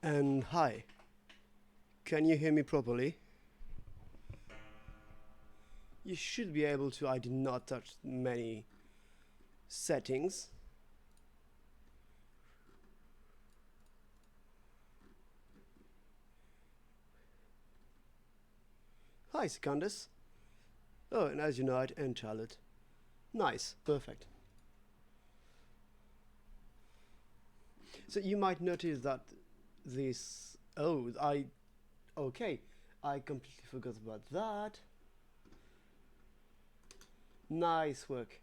And hi, can you hear me properly? You should be able to. I did not touch many settings. Hi, Secundus. Oh, and as you know, and Charlotte. Nice, perfect. So you might notice that this. Oh, Okay, I completely forgot about that. Nice work.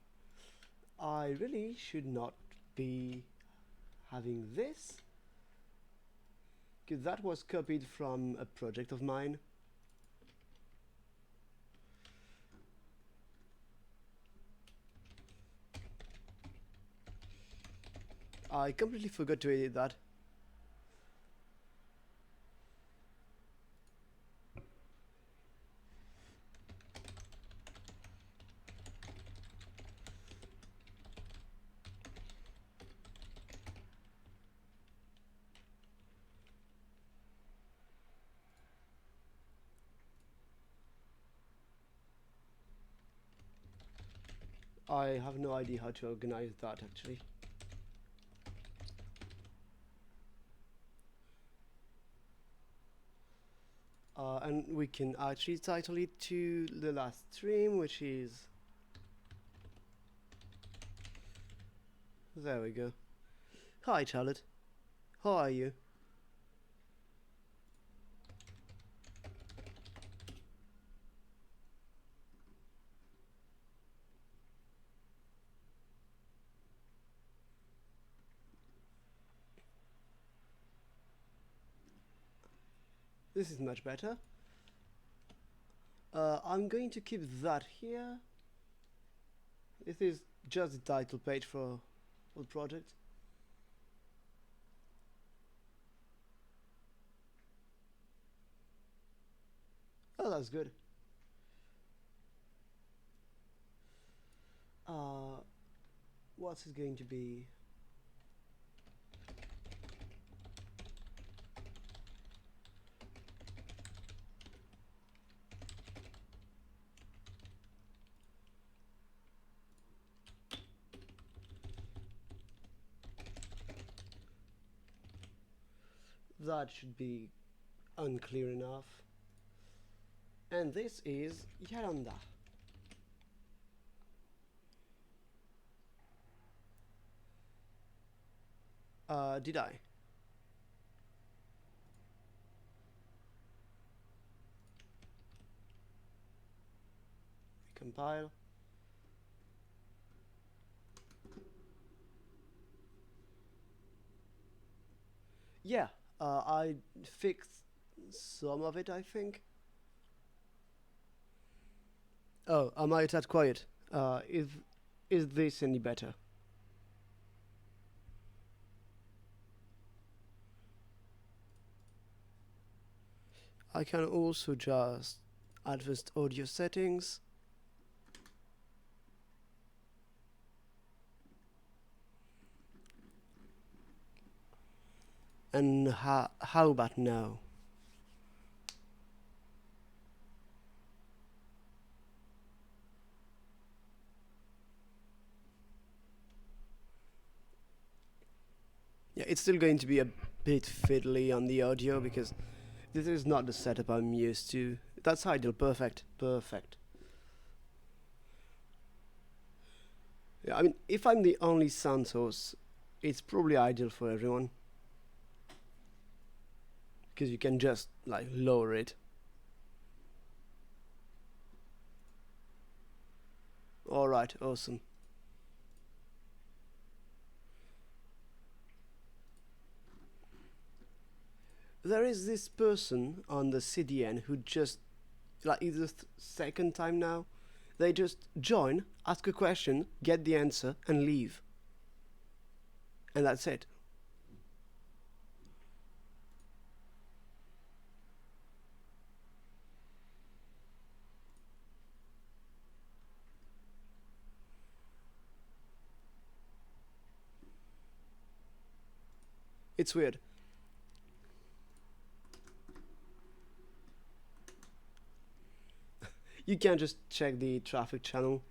I really should not be having this, because that was copied from a project of mine. I completely forgot to edit that. I have no idea how to organize that actually. And we can actually title it to the last stream, which is... There we go. Hi, Charlotte. How are you? This is much better. I'm going to keep that here. This is just the title page for the project. Oh, that's good. What's it going to be? That should be unclear enough. And this is Yalonda. Did I? Compile. Yeah, I fixed some of it, I think. Oh, am I that quiet? Is this any better? I can also just adjust audio settings. And how about now? Yeah, it's still going to be a bit fiddly on the audio because this is not the setup I'm used to. That's ideal, perfect, perfect. Yeah, I mean, if I'm the only sound source, it's probably ideal for everyone. Because you can just, like, lower it. Alright, awesome. There is this person on the CDN who just, like, it's the second time now, they just join, ask a question, get the answer, and leave. And that's it. It's weird. You can just check the traffic channel.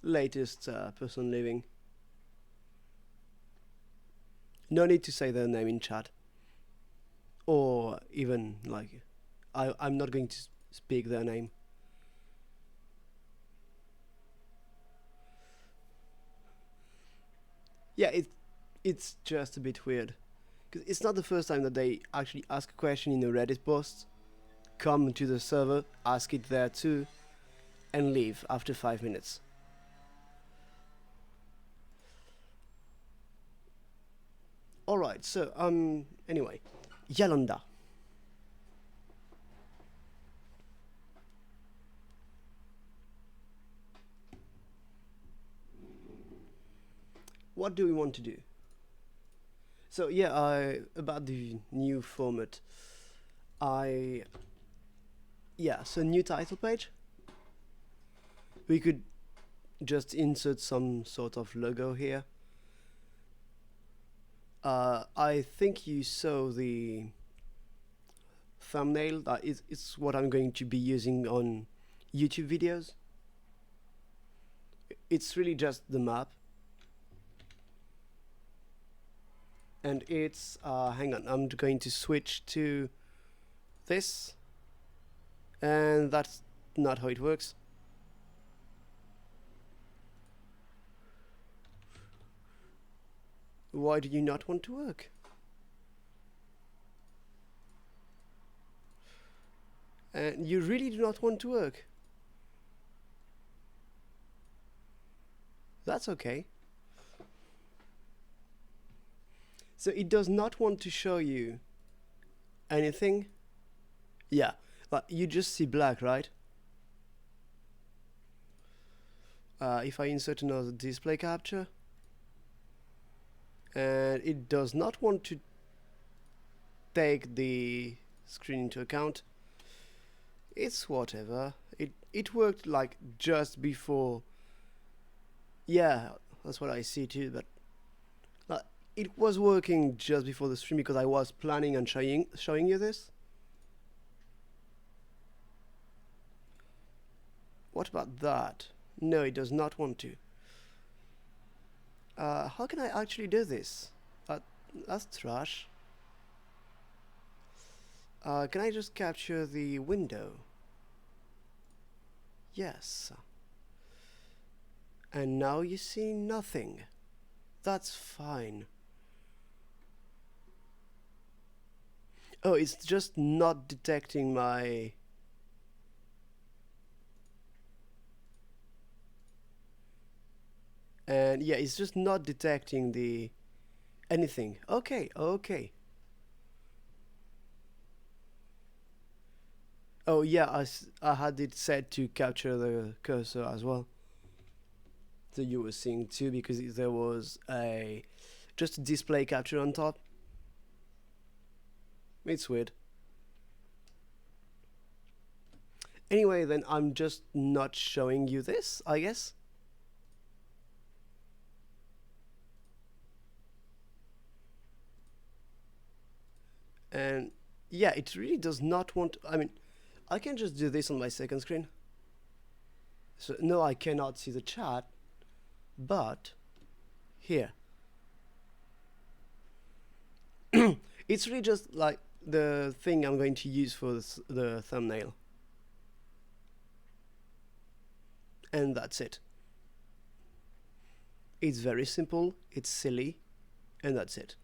Latest person living. No need to say their name in chat. Or even like, I'm not going to speak their name. Yeah, it's just a bit weird. Because it's not the first time that they actually ask a question in a Reddit post, come to the server, ask it there too, and leave after 5 minutes. Alright, so, anyway. Yalonda. What do we want to do? So yeah, about the new format. So new title page. We could just insert some sort of logo here. I think you saw the thumbnail. It's what I'm going to be using on YouTube videos. It's really just the map. And it's, hang on, I'm going to switch to this. And that's not how it works. Why do you not want to work? And you really do not want to work? That's okay. So it does not want to show you anything? Yeah, but you just see black, right? If I insert another display capture, and it does not want to take the screen into account, it's whatever. It worked like just before. Yeah, that's what I see too, but it was working just before the stream because I was planning on showing you this. What about that? No, it does not want to. How can I actually do this? That's trash. Can I just capture the window? Yes. And now you see nothing. That's fine. Oh, it's just not detecting my... And yeah, it's just not detecting the... anything. Okay, okay. Oh yeah, I had it set to capture the cursor as well. So you were seeing too, because there was just a display capture on top. It's weird. Anyway, then I'm just not showing you this, I guess. And yeah, it really does not want... I mean, I can just do this on my second screen. So no, I cannot see the chat, but here. It's really just like the thing I'm going to use for the thumbnail. And that's it. It's very simple, it's silly, and that's it.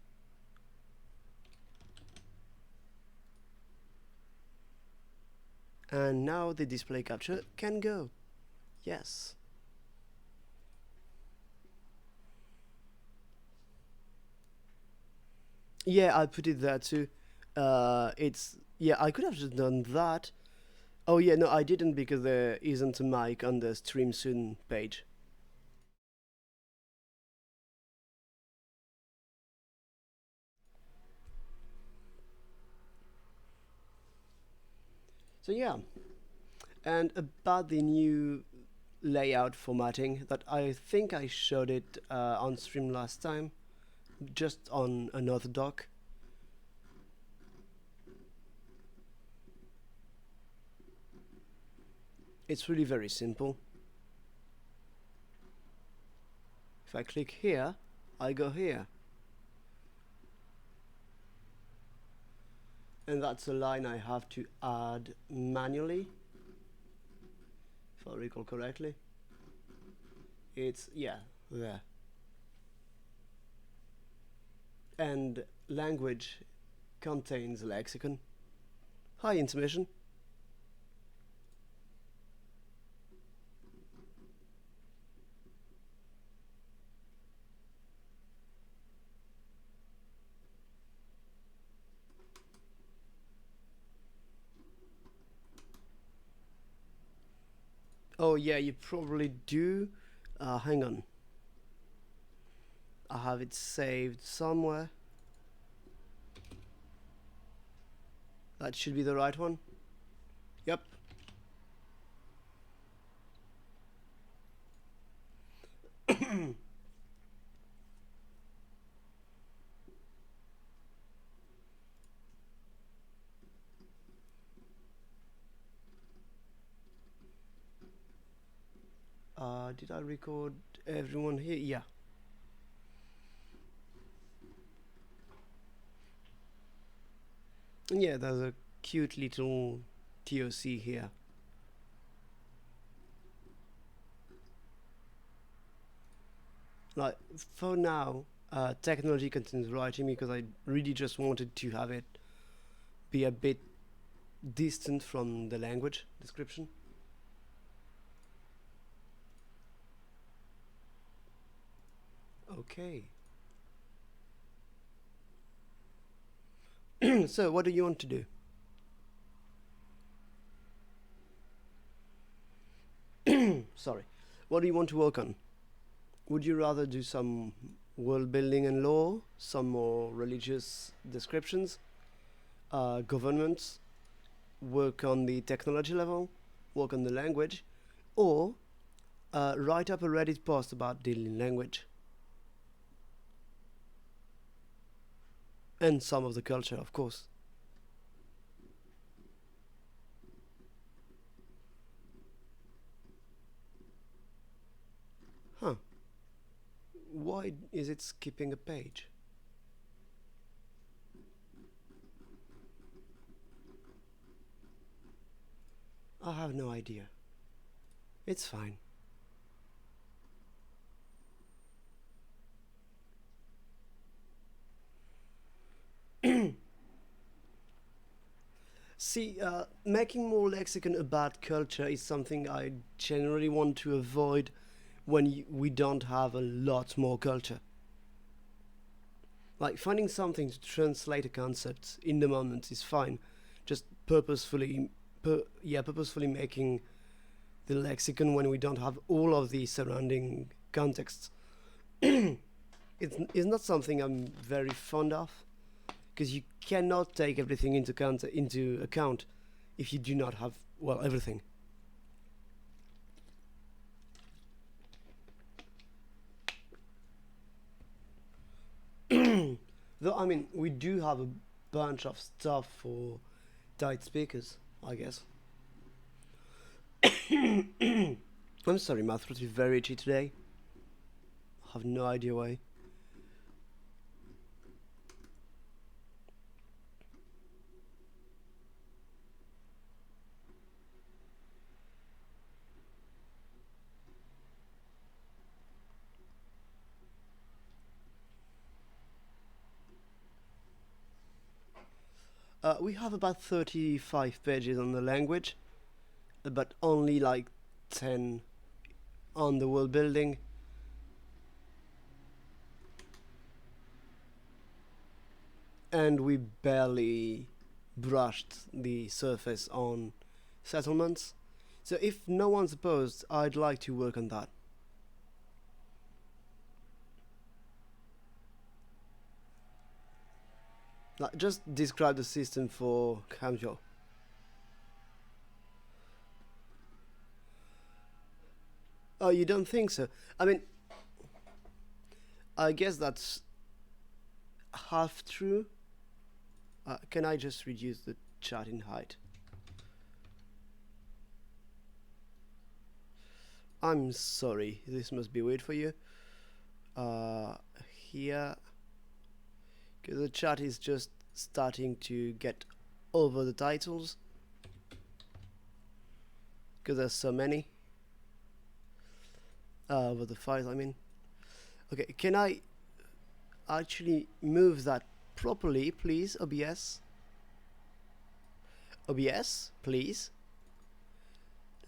And now the display capture can go. Yes. Yeah, I put it there too. Yeah, I could have just done that. Oh yeah, no, I didn't because there isn't a mic on the stream soon page. So yeah, and about the new layout formatting that I think I showed it on stream last time, just on another doc. It's really very simple. If I click here, I go here. And that's a line I have to add manually, if I recall correctly. It's, yeah, there. And language contains lexicon. Hi, intermission. Oh yeah, you probably do. Hang on. I have it saved somewhere. That should be the right one. Yep. Did I record everyone here? Yeah. And yeah, there's a cute little TOC here. Like, for now, technology continues writing because I really just wanted to have it be a bit distant from the language description. Okay. So, what do you want to do? Sorry. What do you want to work on? Would you rather do some world building and lore, some more religious descriptions, governments, work on the technology level, work on the language, or write up a Reddit post about dealing language? And some of the culture, of course. Huh. Why is it skipping a page? I have no idea. It's fine. See, making more lexicon about culture is something I generally want to avoid when we don't have a lot more culture. Like finding something to translate a concept in the moment is fine. Just purposefully making the lexicon when we don't have all of the surrounding contexts. It's not something I'm very fond of because you cannot take everything into account if you do not have, well, everything. Though I mean, we do have a bunch of stuff for died speakers, I guess. I'm sorry, my throat is very itchy today. I have no idea why. We have about 35 pages on the language, but only like 10 on the world building. And we barely brushed the surface on settlements. So if no one's opposed, I'd like to work on that. Like, just describe the system for Kamjo. Oh, you don't think so? I mean, I guess that's half true. Can I just reduce the chat in height? I'm sorry, this must be weird for you. Uh, Here, because the chat is just starting to get over the titles, because there's so many. Over the files, I mean. Okay, can I actually move that properly, please, OBS? OBS, please.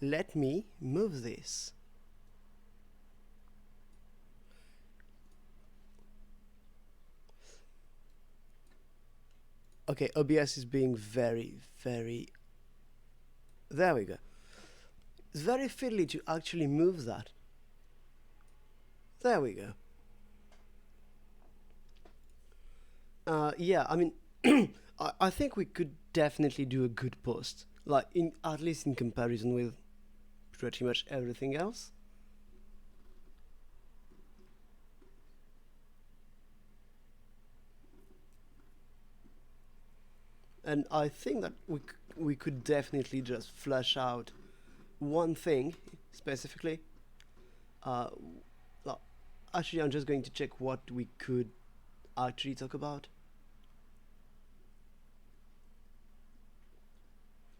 Let me move this. Okay, OBS is being very, very... There we go. It's very fiddly to actually move that. There we go. Yeah, I mean, I think we could definitely do a good post, like at least in comparison with pretty much everything else. And I think that we could definitely just flesh out one thing specifically. Uh, Actually, I'm just going to check what we could actually talk about.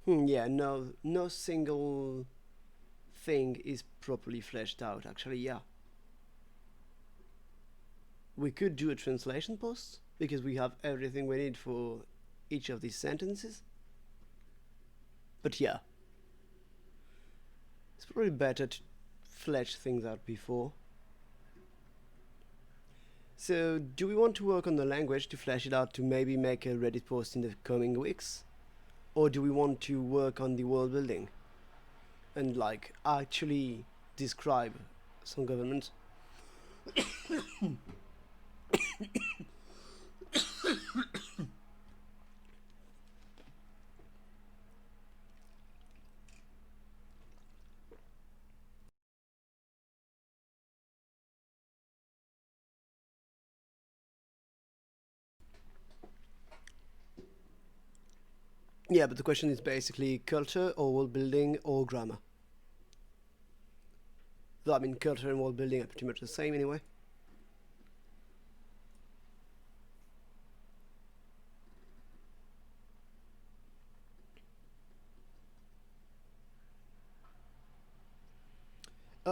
Yeah, no single thing is properly fleshed out. Actually, yeah. We could do a translation post because we have everything we need for each of these sentences. But yeah, it's probably better to flesh things out before. So, do we want to work on the language to flesh it out to maybe make a Reddit post in the coming weeks? Or do we want to work on the world building and like actually describe some government? Yeah, but the question is basically culture or world building or grammar. Though I mean, culture and world building are pretty much the same anyway.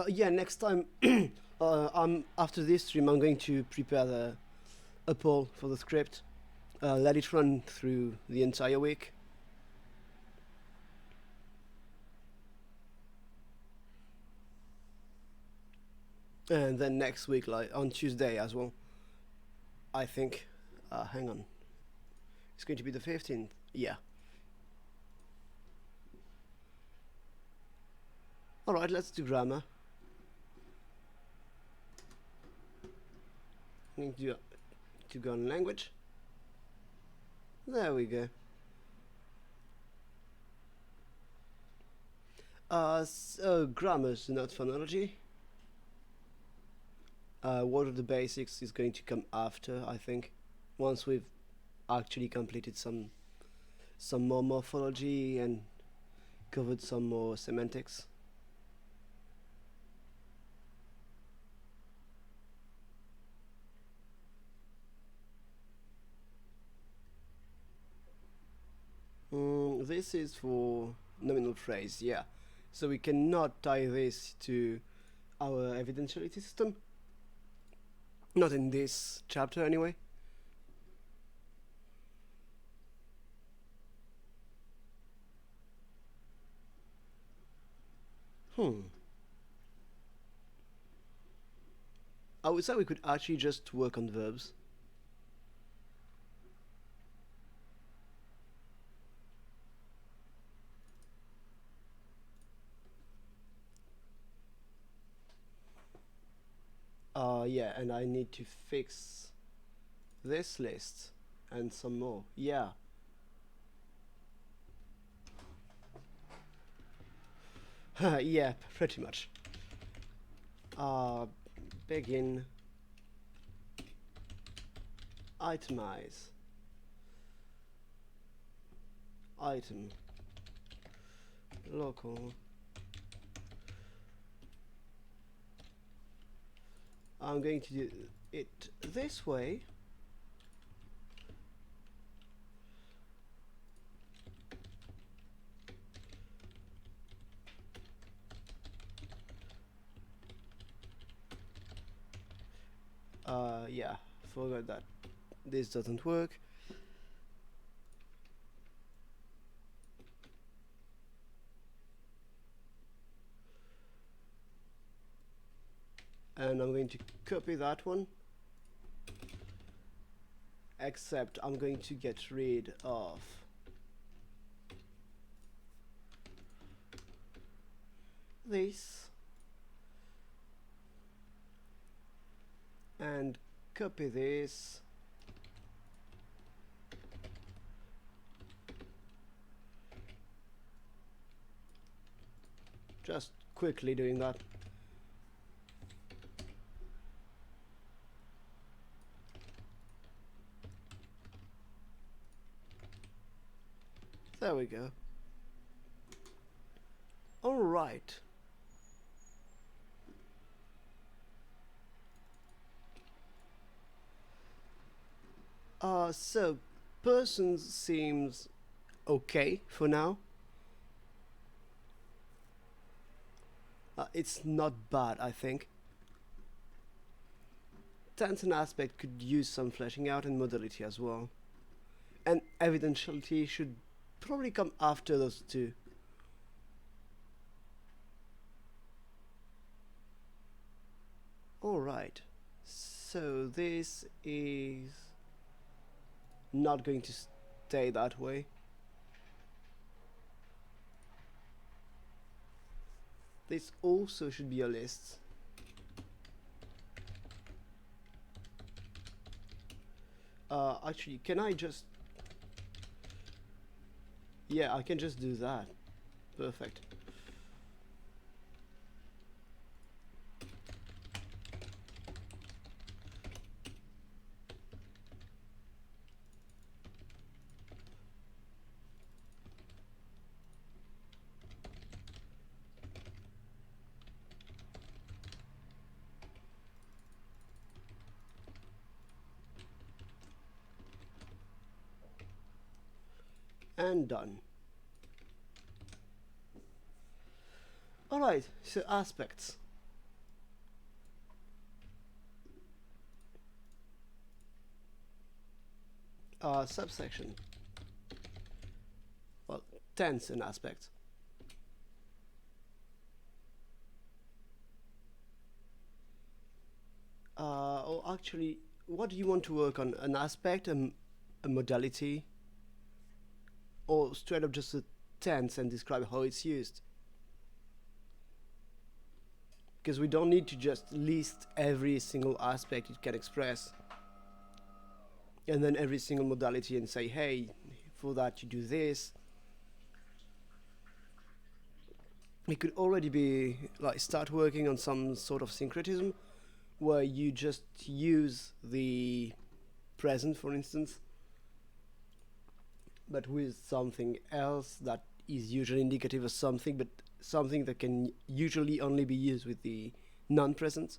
Yeah, next time, after this stream, I'm going to prepare a poll for the script. Let it run through the entire week. And then next week, like on Tuesday as well, I think. Hang on. It's going to be the 15th. Yeah. Alright, let's do grammar. I'm going to go on language. There we go. So grammar is not phonology. What are the basics is going to come after, I think, once we've actually completed some more morphology and covered some more semantics. This is for nominal phrase, yeah. So we cannot tie this to our evidentiality system. Not in this chapter, anyway. I would say we could actually just work on verbs. Yeah, and I need to fix this list and some more. Yeah. Yeah, pretty much. Begin. Itemize. Item. Local. I'm going to do it this way. Yeah, forgot that this doesn't work. And I'm going to copy that one, except I'm going to get rid of this and copy this. Just quickly doing that. There we go. All right. So persons seems okay for now. It's not bad, I think. Tense and aspect could use some fleshing out and modality as well. And evidentiality should probably come after those two. Alright, so this is not going to stay that way. This also should be a list. Actually, can I just... Yeah, I can just do that. Perfect. And done. Alright, so aspects. Subsection. Well, tense and aspects. Or actually, what do you want to work on? An aspect, a modality, or straight up just a tense and describe how it's used? Because we don't need to just list every single aspect it can express and then every single modality and say, hey, for that you do this. It could already be like start working on some sort of syncretism where you just use the present, for instance, but with something else that is usually indicative of something, but something that can usually only be used with the non-present.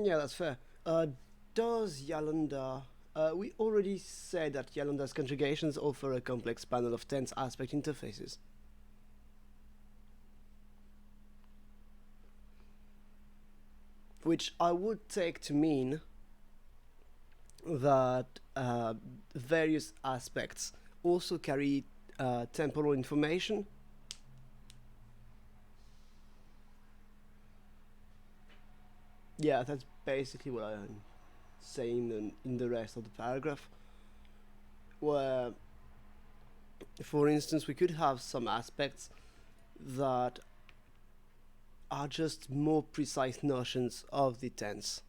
Yeah, that's fair. Does Yalonda... we already said that Yalonda's conjugations offer a complex panel of tense aspect interfaces. Which I would take to mean that various aspects also carry temporal information. Yeah, that's basically what I'm saying in the rest of the paragraph. Where, for instance, we could have some aspects that are just more precise notions of the tense.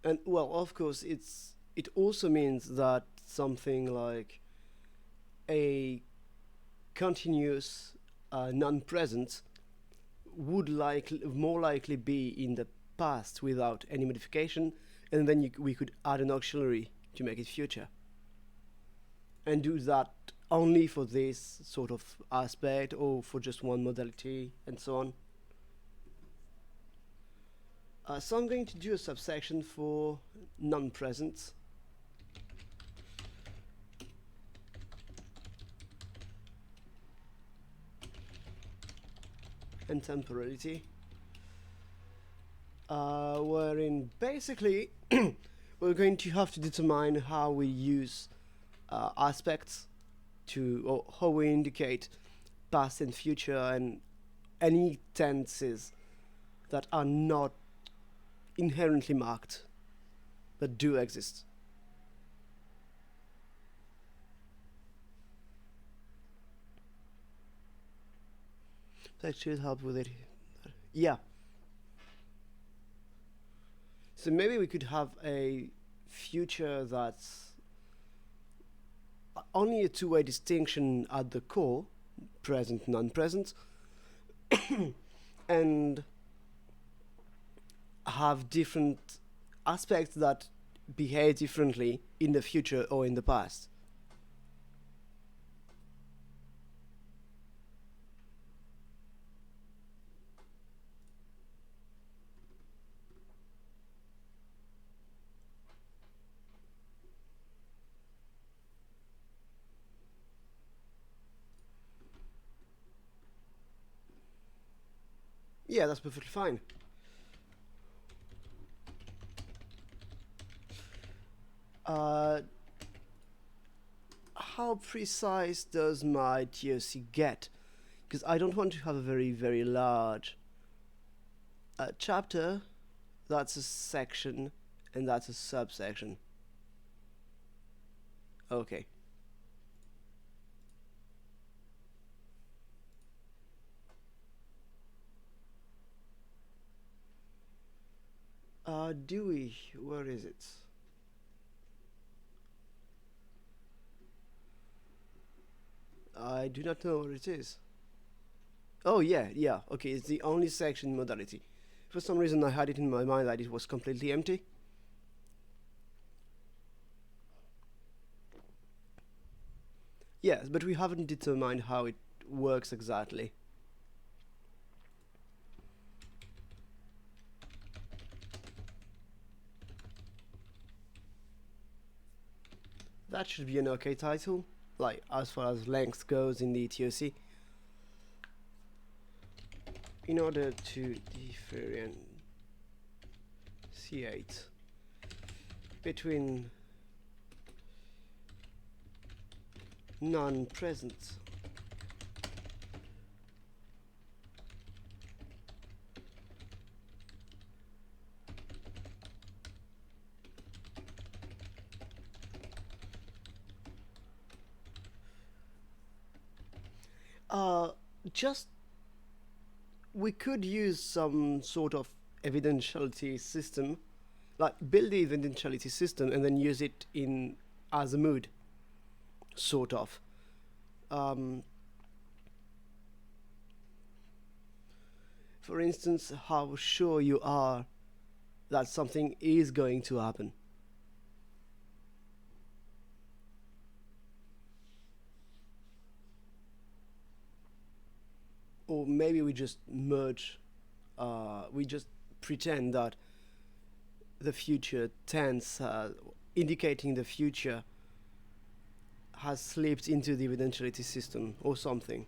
And well, of course, it also means that something like a continuous non-present would likely more likely be in the past without any modification, and then we could add an auxiliary to make it future, and do that only for this sort of aspect or for just one modality and so on. So I'm going to do a subsection for non-present and temporality, wherein basically we're going to have to determine how we use aspects to, or how we indicate past and future and any tenses that are not inherently marked but do exist. That should help with it. Yeah. So maybe we could have a future that's only a two-way distinction at the core, present, non-present, and have different aspects that behave differently in the future or in the past. Yeah, that's perfectly fine. How precise does my TOC get? Because I don't want to have a very, very large chapter. That's a section, and that's a subsection. Okay. Do we? Where is it? I do not know where it is. Oh, yeah, yeah. Okay, it's the only section modality. For some reason, I had it in my mind that it was completely empty. Yes, but we haven't determined how it works exactly. That should be an okay title, like as far as length goes in the TOC. In order to differentiate between non-present just we could use some sort of evidentiality system, like build the evidentiality system and then use it in as a mood, sort of. Um, for instance, how sure you are that something is going to happen. Or maybe we just merge, we just pretend that the future tense, indicating the future, has slipped into the evidentiality system or something.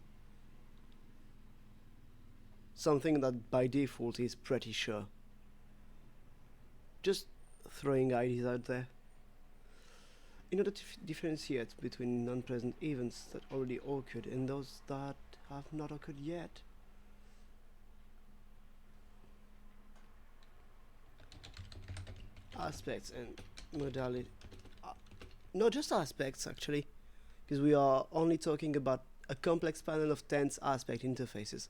Something that by default is pretty sure. Just throwing ideas out there. In order to differentiate between non-present events that already occurred and those that have not occurred yet. Aspects and modality. No, just aspects actually, because we are only talking about a complex panel of tense aspect interfaces.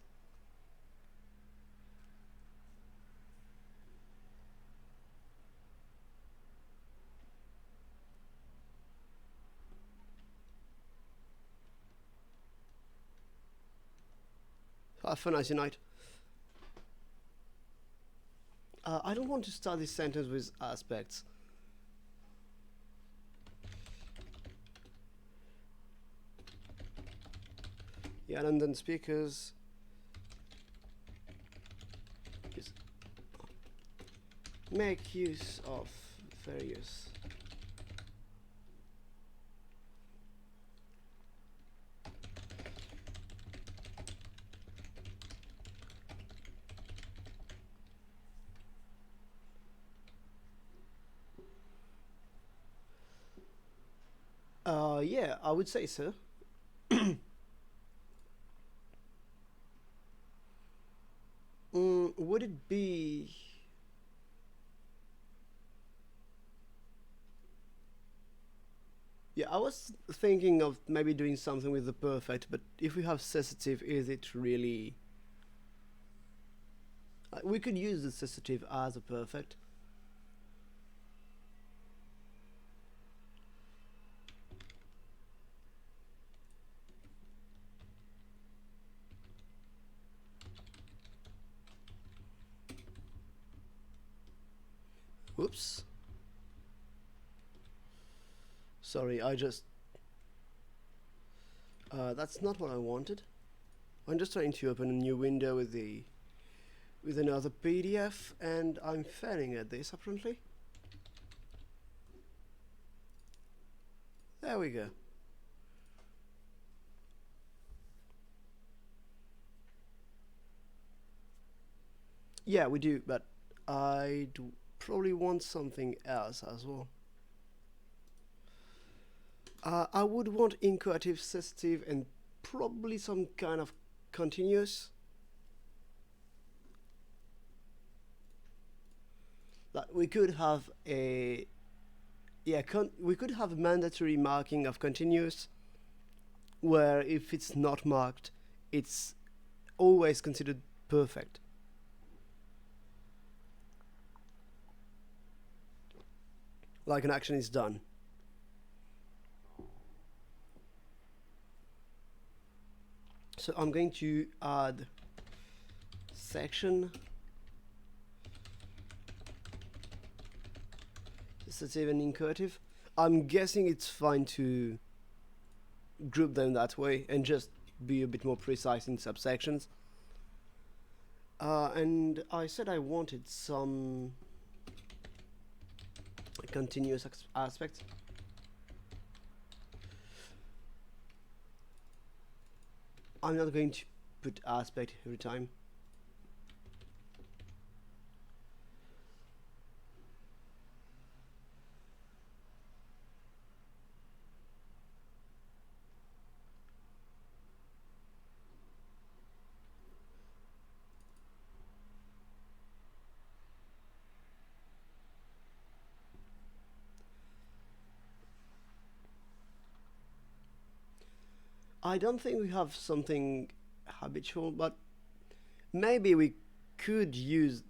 Have fun as you night. I don't want to start this sentence with aspects. Yeah, London speakers. Make use of various yeah, I would say so. Would it be... Yeah, I was thinking of maybe doing something with the perfect, but if we have cessative, is it really... we could use the cessative as a perfect. Whoops. Sorry, I just... that's not what I wanted. I'm just trying to open a new window with another PDF, and I'm failing at this apparently. There we go. Yeah, we do, but I do probably want something else as well. I would want incoative, cessative, and probably some kind of continuous. Like we could have a we could have a mandatory marking of continuous, where if it's not marked, it's always considered perfect. Like an action is done. So I'm going to add section cessative and incoative. I'm guessing it's fine to group them that way and just be a bit more precise in subsections. And I said I wanted some continuous aspects. I'm not going to put aspect every time. I don't think we have something habitual, but maybe we could use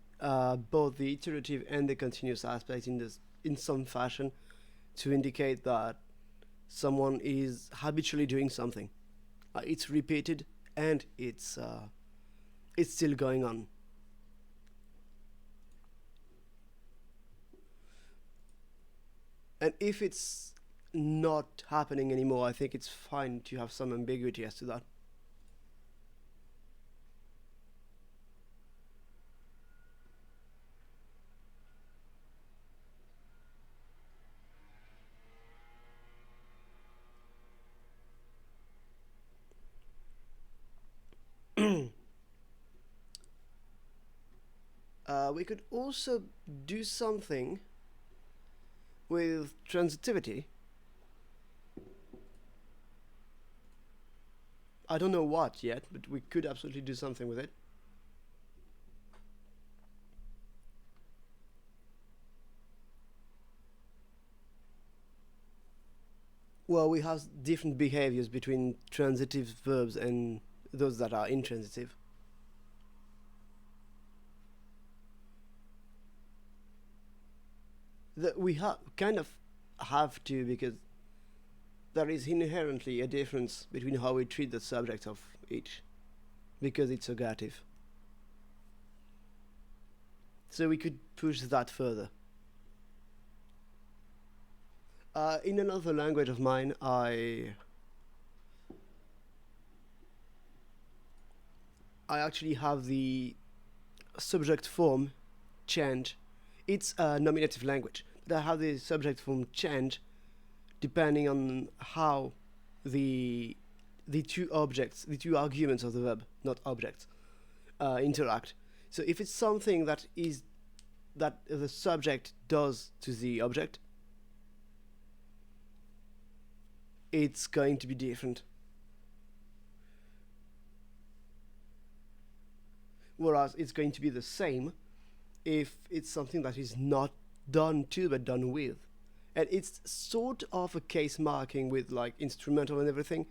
both the iterative and the continuous aspect in some fashion to indicate that someone is habitually doing something. It's repeated and it's still going on. And if it's not happening anymore, I think it's fine to have some ambiguity as to that. We could also do something with transitivity. I don't know what yet, but we could absolutely do something with it. Well, we have different behaviors between transitive verbs and those that are intransitive. We kind of have to, because there is inherently a difference between how we treat the subject of each, because it's ergative. So we could push that further. In another language of mine, I actually have the subject form change. It's a nominative language, but I have the subject form change depending on how the the two arguments of the verb, not objects, interact. So if it's something that the subject does to the object, it's going to be different. Whereas it's going to be the same if it's something that is not done to but done with. And it's sort of a case marking with like instrumental and everything.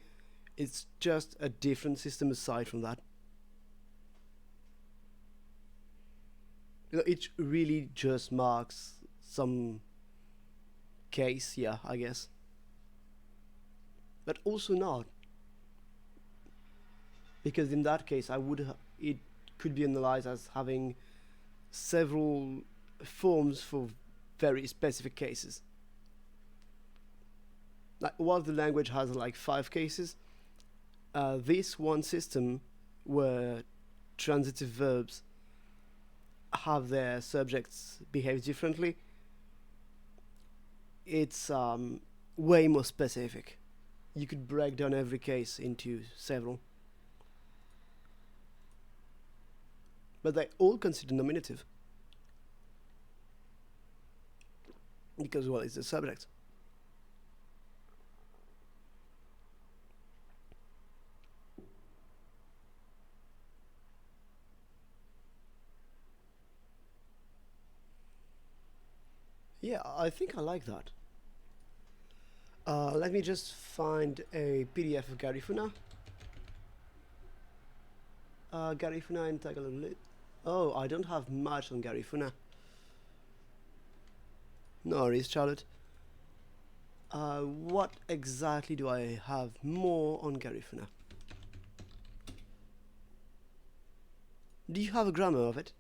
It's just a different system aside from that. It really just marks some case, yeah, I guess. But also not, because in that case, it could be analyzed as having several forms for very specific cases. Like while the language has like 5 cases, this one system where transitive verbs have their subjects behave differently, it's way more specific. You could break down every case into several. But they all consider nominative. Because, well, it's the subject. Yeah, I think I like that. Let me just find a PDF of Garifuna. Garifuna in Tagalog lit. Oh, I don't have much on Garifuna. No worries, Charlotte. What exactly do I have more on Garifuna? Do you have a grammar of it?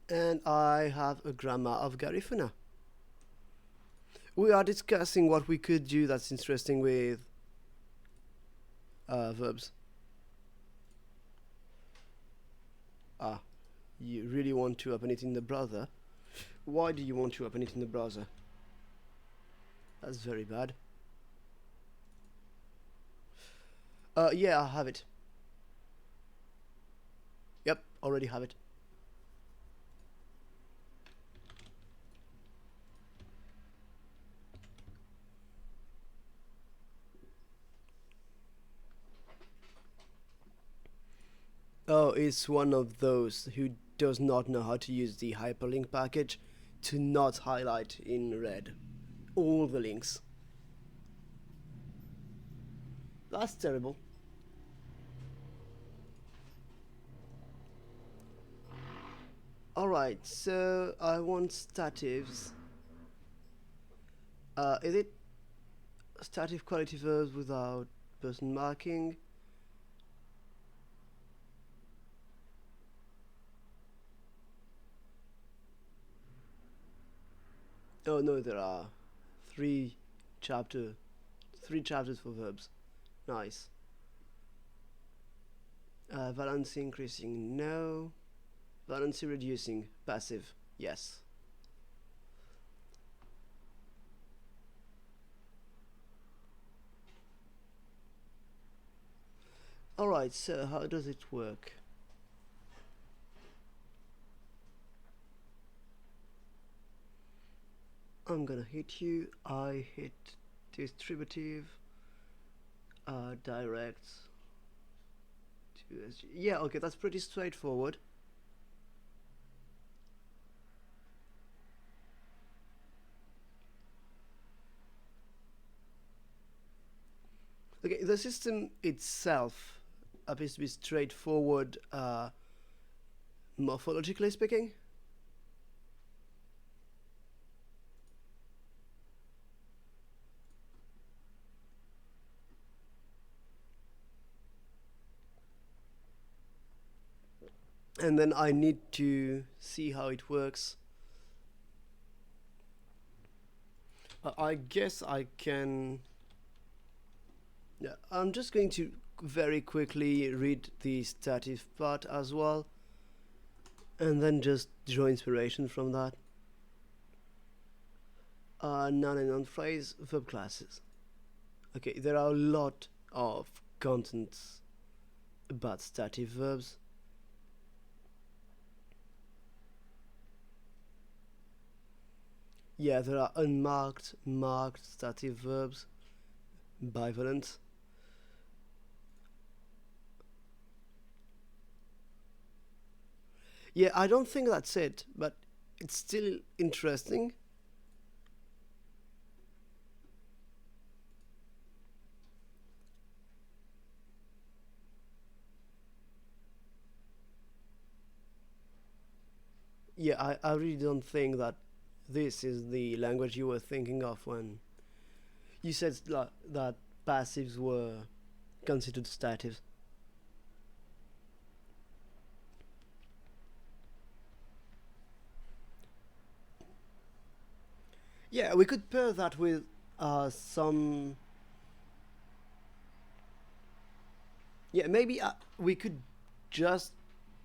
And I have a grammar of Garifuna. We are discussing what we could do that's interesting with verbs. Ah, you really want to open it in the browser? Why do you want to open it in the browser? That's very bad. Yeah, I have it. Yep, already have it. Oh, it's one of those who does not know how to use the hyperlink package to not highlight in red all the links. That's terrible. Alright, so I want statives. Is it stative quality verbs without person marking? Oh no, there are three chapter, 3 chapters for verbs. Nice. Valency increasing, no. Valency reducing, passive, yes. Alright, so how does it work? I'm gonna hit you. I hit distributive, direct to SG. Yeah, okay, that's pretty straightforward. Okay, the system itself appears to be straightforward, morphologically speaking. and then I need to see how it works. I guess I can. Yeah, I'm just going to very quickly read the stative part as well, and then just draw inspiration from that. Noun and noun phrase, verb classes. Okay, there are a lot of contents about stative verbs. Yeah, there are unmarked, marked stative verbs, bivalent. Yeah, I don't think that's it, but it's still interesting. Yeah, I really don't think that this is the language you were thinking of when you said that passives were considered statives. Yeah, we could pair that with some. Yeah, maybe we could just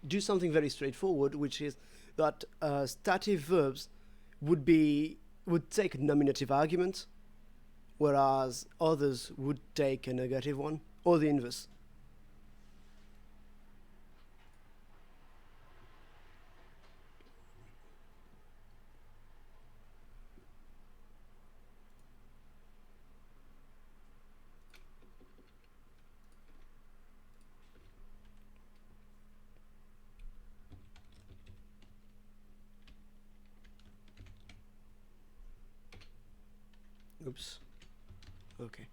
do something very straightforward, which is that stative verbs would take a nominative argument, whereas others would take a negative one, or the inverse. Oops. Okay.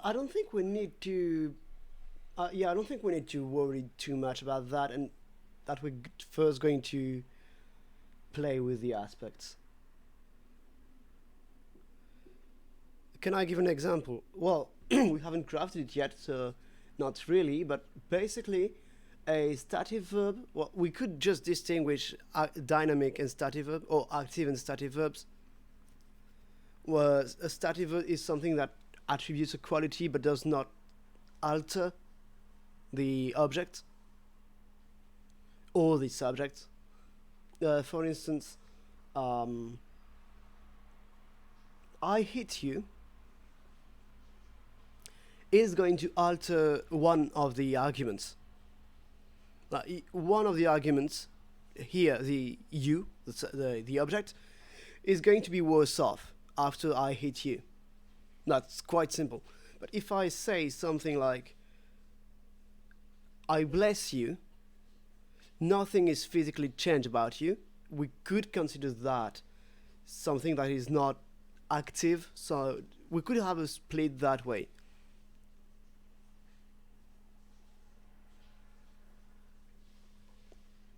I don't think we need to. Yeah, I don't think we need to worry too much about that, and that we're first going to play with the aspects. Can I give an example? Well, we haven't crafted it yet, so not really, but basically, a stative verb, well, we could just distinguish dynamic and stative verb, or active and stative verbs. Was a stative verb is something that attributes a quality but does not alter the object or the subject. For instance, um, I hit you is going to alter one of the arguments. One of the arguments here, the you, the object, is going to be worse off after I hit you. That's quite simple. But if I say something like, I bless you, nothing is physically changed about you, we could consider that something that is not active, so we could have a split that way.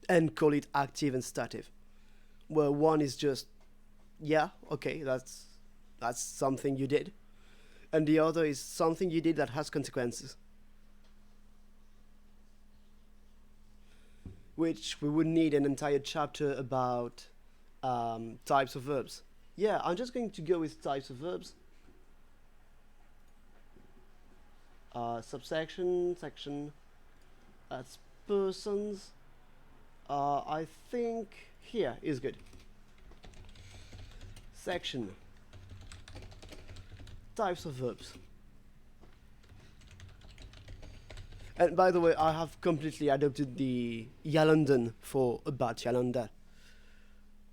And call it active and stative, where one is just, yeah, okay, that's something you did, and the other is something you did that has consequences, which we would need an entire chapter about types of verbs. Yeah, I'm just going to go with types of verbs. Subsection, section, that's persons. I think here is good. Section, types of verbs. And by the way, I have completely adopted the Yalondan for about Yalonda,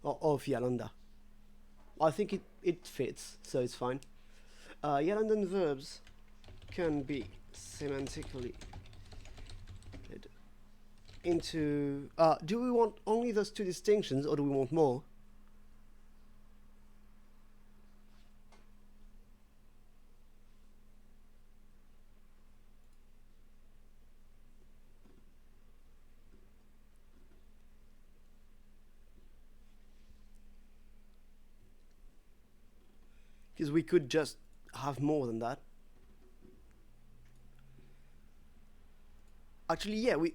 or of Yalonda. I think it fits, so it's fine. Yalondan verbs can be semantically split into. Do we want only those two distinctions, or do we want more? Because we could just have more than that. Actually, yeah, we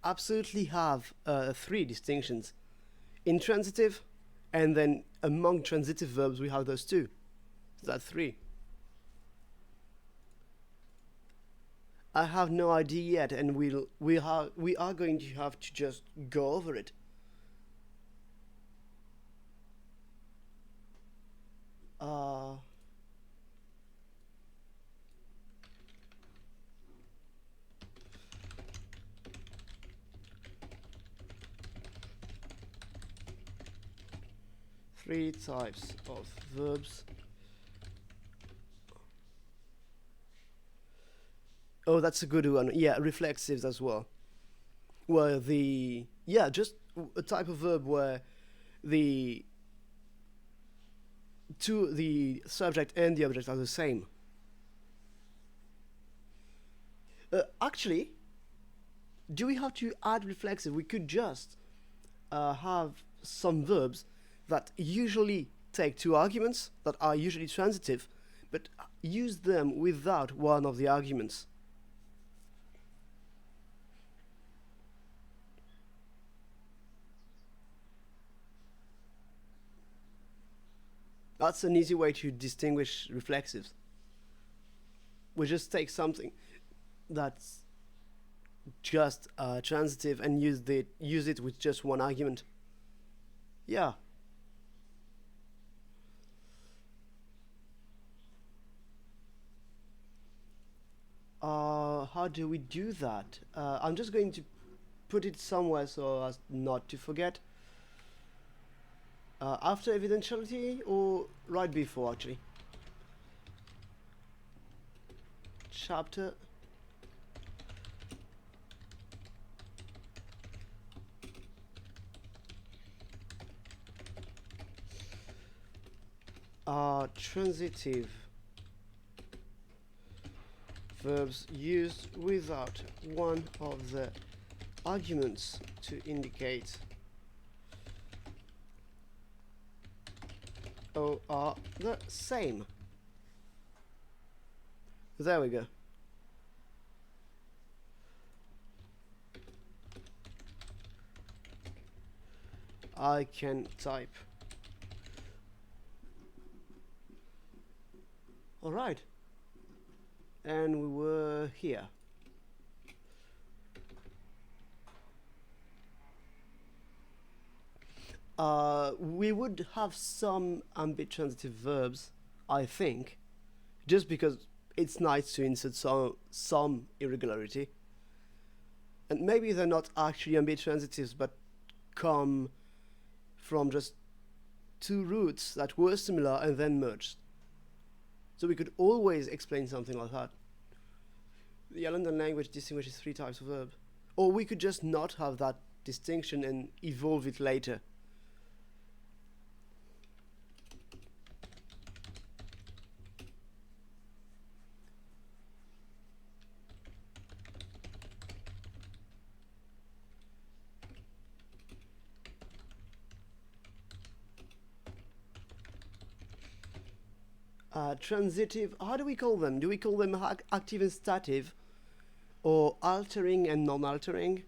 absolutely have three distinctions: intransitive, and then among transitive verbs we have those two. So that's three. I have no idea yet, and we are going to have to just go over it. Uh, Three types of verbs. Oh, that's a good one. Yeah, reflexives as well. Where just a type of verb where the the subject and the object are the same. Actually, do we have to add reflexive? We could just have some verbs that usually take two arguments that are usually transitive, but use them without one of the arguments. That's an easy way to distinguish reflexives. We just take something that's just transitive and use it with just one argument. Yeah. How do we do that? I'm just going to put it somewhere so as not to forget. After evidentiality or right before, actually? Chapter. Transitive verbs used without one of the arguments to indicate or are the same. There we go. I can type. All right. And we were here. We would have some ambitransitive verbs, I think, just because it's nice to insert some irregularity. And maybe they're not actually ambitransitives, but come from just two roots that were similar and then merged. So we could always explain something like that. The Yalonda language distinguishes three types of verb. Or we could just not have that distinction and evolve it later. Transitive, how do we call them? Do we call them active and stative? Or altering and non-altering?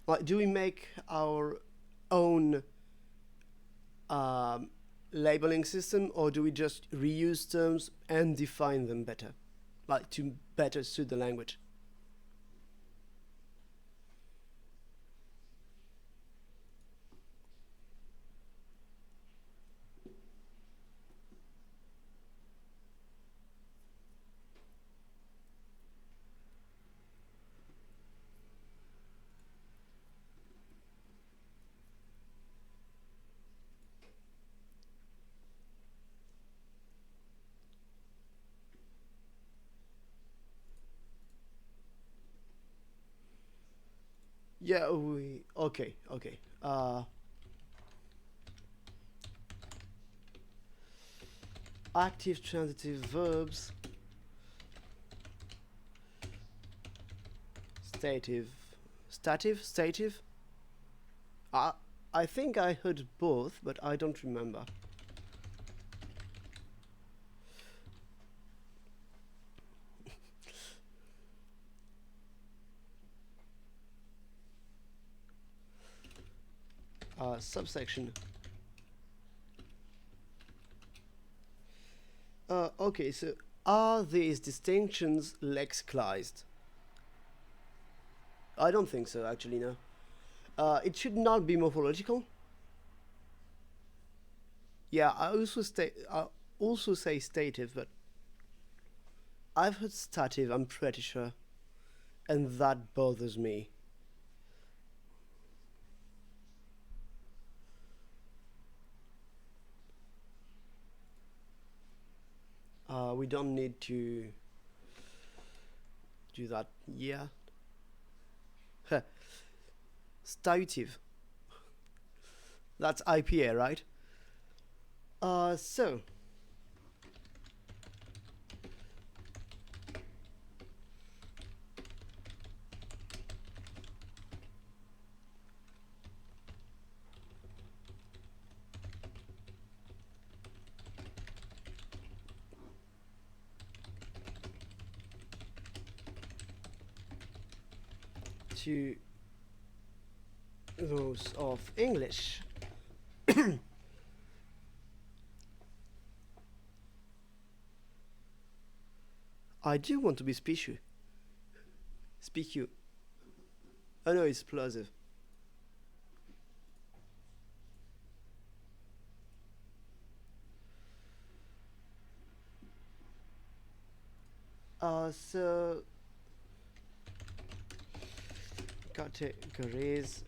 Like, do we make our own labeling system, or do we just reuse terms and define them better, like to better suit the language? Yeah, we okay. Active transitive verbs, stative, stative. I think I heard both, but I don't remember. subsection. Okay, so are these distinctions lexicalized? I don't think so, actually, no. It should not be morphological. Yeah, I also say stative, but I've heard stative, I'm pretty sure, and that bothers me. We don't need to do that. Yeah. Stative. That's IPA, right? So to those of English. I do want to be speaku. Speak you. Oh no, it's plosive. So categories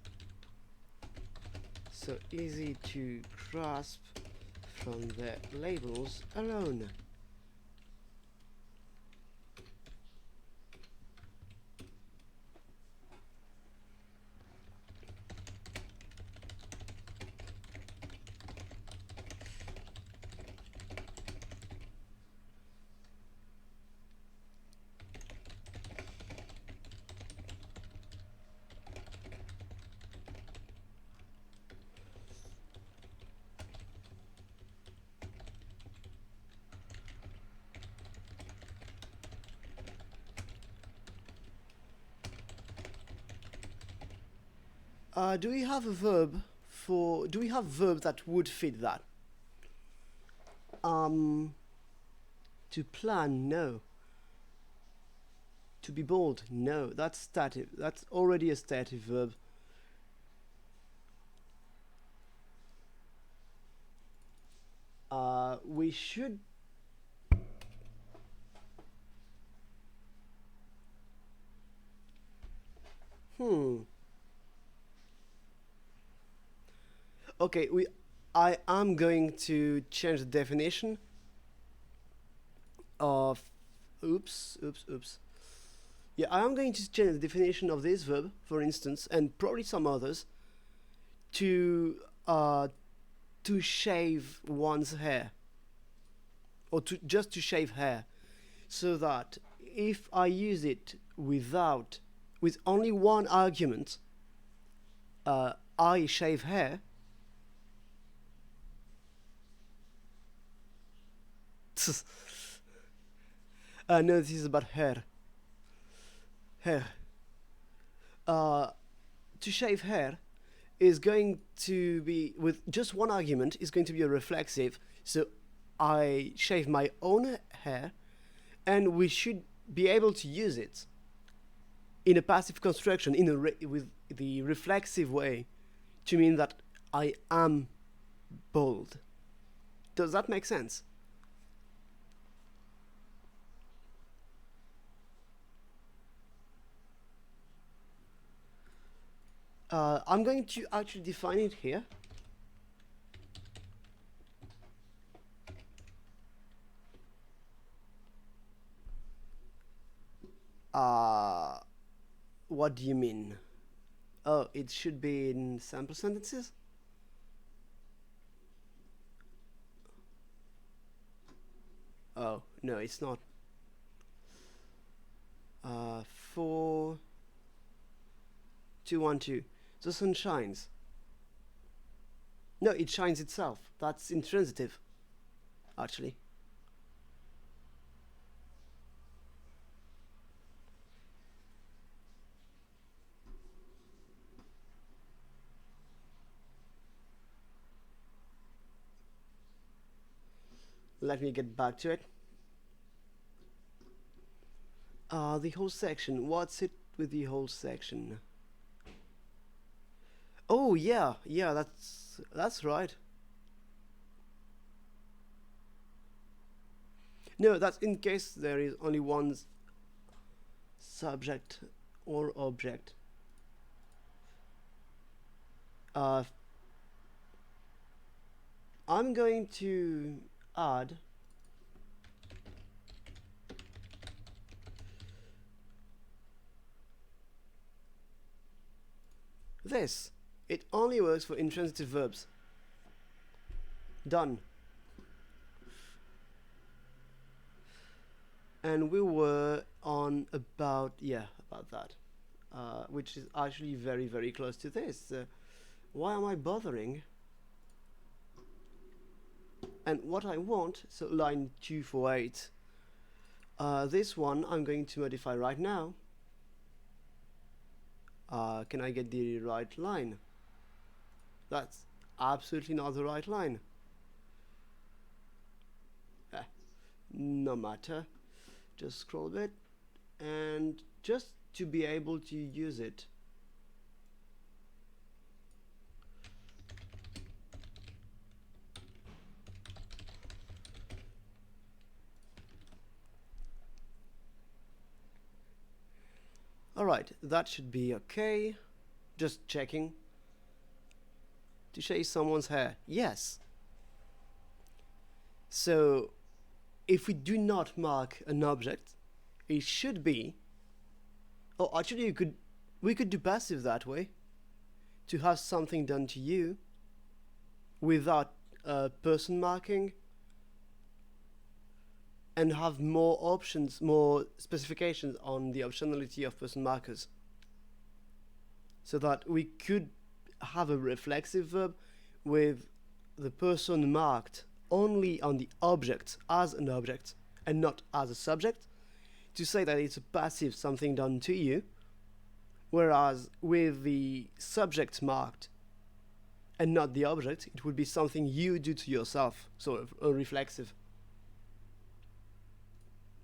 so easy to grasp from the labels alone. Do we have a verb for? Do we have verbs that would fit that? To plan, no. To be bold, no. That's stative. That's already a stative verb. We should. Okay, I am going to change the definition of. Oops. Yeah, I am going to change the definition of this verb, for instance, and probably some others, to uh, to shave one's hair, or to shave hair, so that if I use it with only one argument, I shave hair. No, this is about hair. Hair. To shave hair is going to be, with just one argument, is going to be a reflexive. So I shave my own hair, and we should be able to use it in a passive construction with the reflexive way to mean that I am bold. Does that make sense? I'm going to actually define it here. What do you mean? Oh, it should be in sample sentences? Oh, no, it's not. 4, 2, 1, 2. The sun shines. No, it shines itself. That's intransitive, actually. let me get back to it. The whole section. What's it with the whole section? Oh yeah, yeah, that's right. No, that's in case there is only one subject or object. I'm going to add this. It only works for intransitive verbs. Done. And we were on about, yeah, about that, which is actually very, very close to this. Why am I bothering? And what I want, so line 248, this one I'm going to modify right now. Can I get the right line? That's absolutely not the right line. No matter. Just scroll a bit, and just to be able to use it. Alright, that should be okay. Just checking. To shave someone's hair. Yes. So, if we do not mark an object, it should be... Oh, actually, we could do passive that way. To have something done to you without a person marking, and have more options, more specifications on the optionality of person markers, so that we could have a reflexive verb with the person marked only on the object as an object and not as a subject, to say that it's a passive something done to you, whereas with the subject marked and not the object, it would be something you do to yourself, so a reflexive.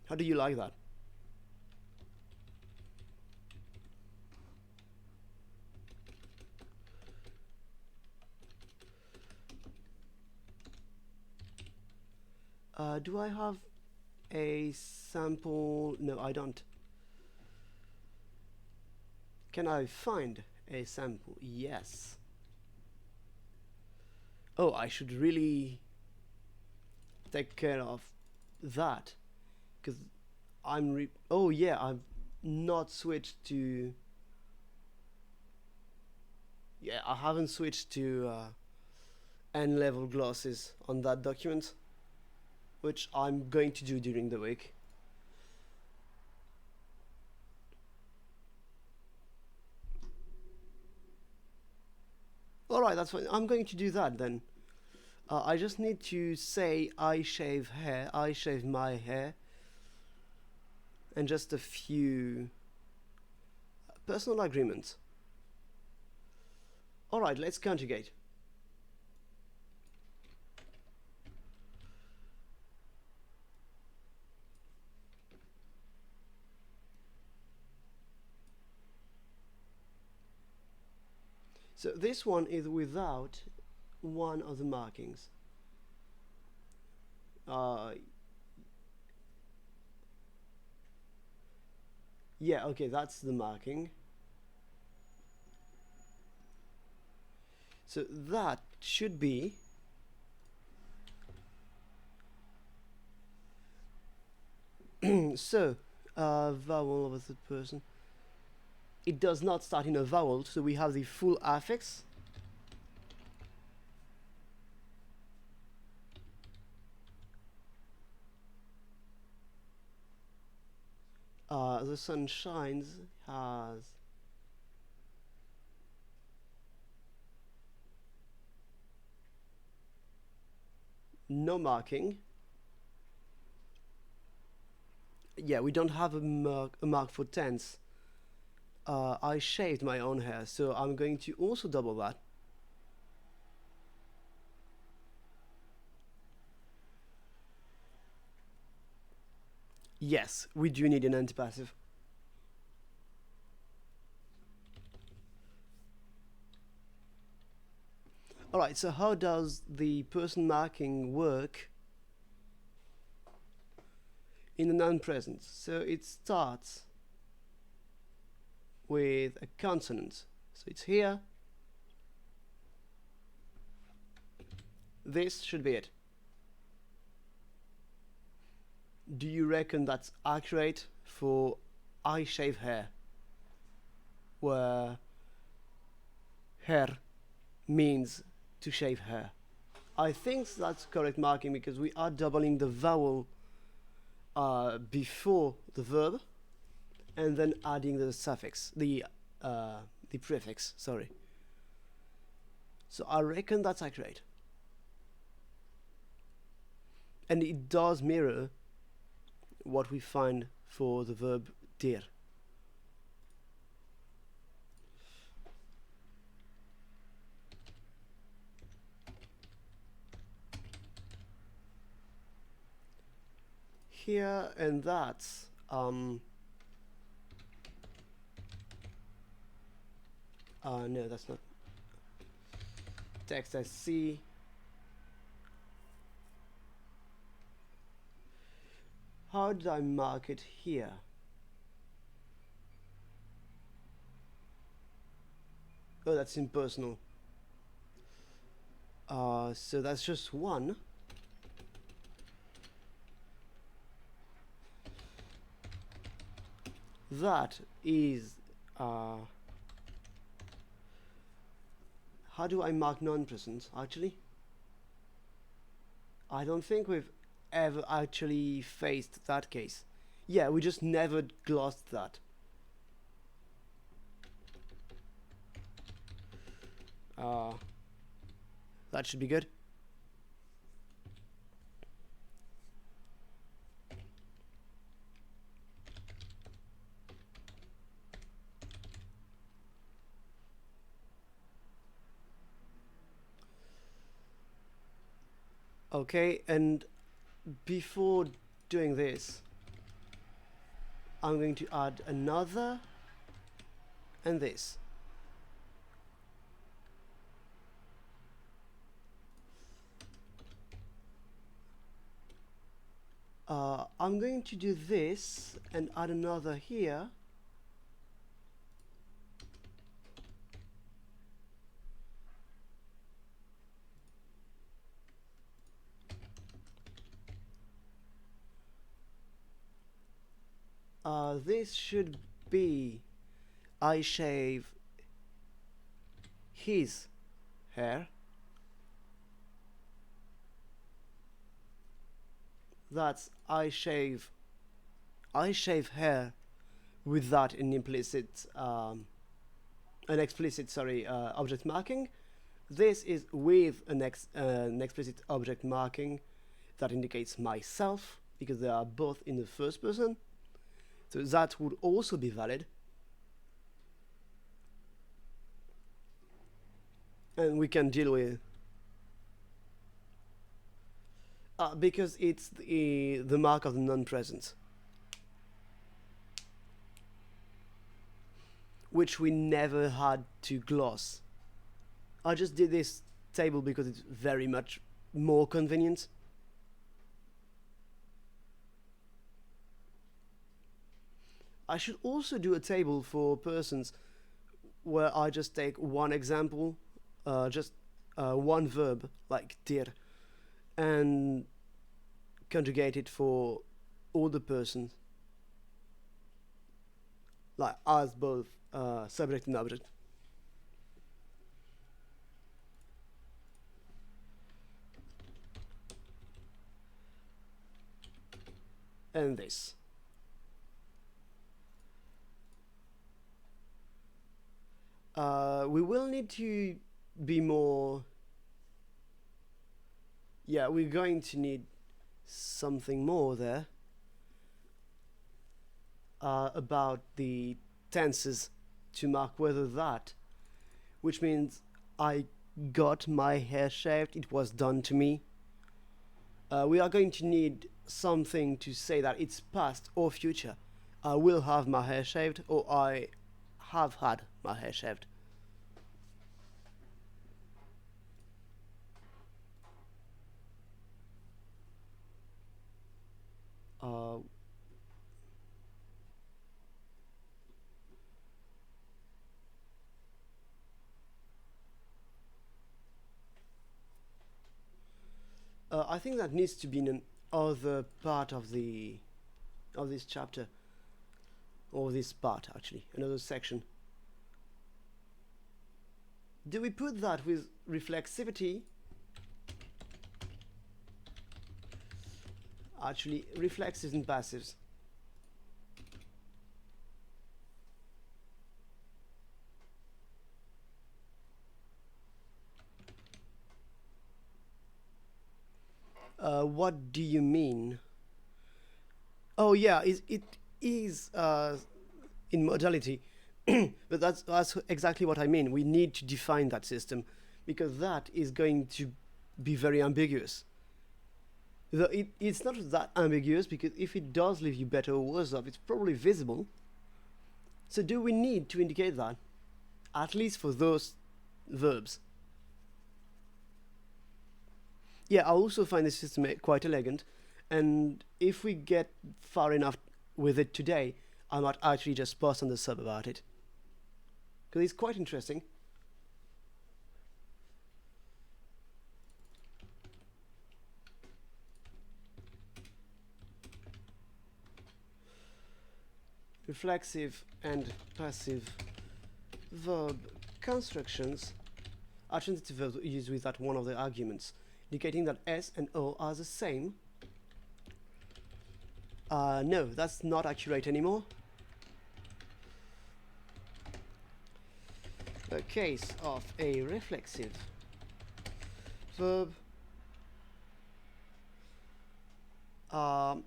How do you like that? Do I have a sample? No, I don't. Can I find a sample? Yes. Oh, I should really take care of that, because oh yeah, I've not switched to... Yeah, I haven't switched to N-level glosses on that document, which I'm going to do during the week. Alright, that's fine. I'm going to do that then. I just need to say I shave hair, I shave my hair, and just a few personal agreements. Alright, let's conjugate. So this one is without one of the markings. Yeah, okay, that's the marking. So that should be so vowel of a third person. It does not start in a vowel, so we have the full affix. The sun shines has no marking. Yeah, we don't have a mark for tense. I shaved my own hair, so I'm going to also double that. Yes, we do need an antipassive. Alright, so how does the person marking work in the non-present? So it starts with a consonant. So it's here. This should be it. Do you reckon that's accurate for I shave hair? Where hair means to shave hair. I think that's correct marking because we are doubling the vowel before the verb and then adding the suffix, the prefix, sorry. So I reckon that's accurate. And it does mirror what we find for the verb dir. Here and that's no, that's not text I see. How did I mark it here? Oh, that's impersonal. So that's just one. That is how do I mark non-present actually? I don't think we've ever actually faced that case. Yeah, we just never glossed that. That should be good. Okay, and before doing this, I'm going to add another and this. I'm going to do this and add another here. This should be I shave his hair. That's I shave hair with that an implicit an explicit object marking. This is with an explicit object marking that indicates myself because they are both in the first person. So that would also be valid. And we can deal with because it's the mark of the non-present, which we never had to gloss. I just did this table because it's very much more convenient. I should also do a table for persons where I just take one example, just one verb like dir, and conjugate it for all the persons, like as both subject and object. And this. We will need to be more. Yeah, we're going to need something more there about the tenses to mark whether that, which means I got my hair shaved, it was done to me. We are going to need something to say that it's past or future. I will have my hair shaved, or I have had my hair shaved. Uh, I think that needs to be in another part of this chapter, or this part actually, another section. Do we put that with reflexivity? Actually, reflexives and passives. What do you mean? Oh yeah, it is in modality, but that's exactly what I mean. We need to define that system because that is going to be very ambiguous. It's not that ambiguous because if it does leave you better or worse off, it's probably visible. So do we need to indicate that? At least for those verbs. Yeah, I also find this system quite elegant, and if we get far enough with it today, I might actually just post on the sub about it. Because it's quite interesting. Reflexive and passive verb constructions are transitive verbs used with that one of the arguments, indicating that S and O are the same. No, that's not accurate anymore. A case of a reflexive verb a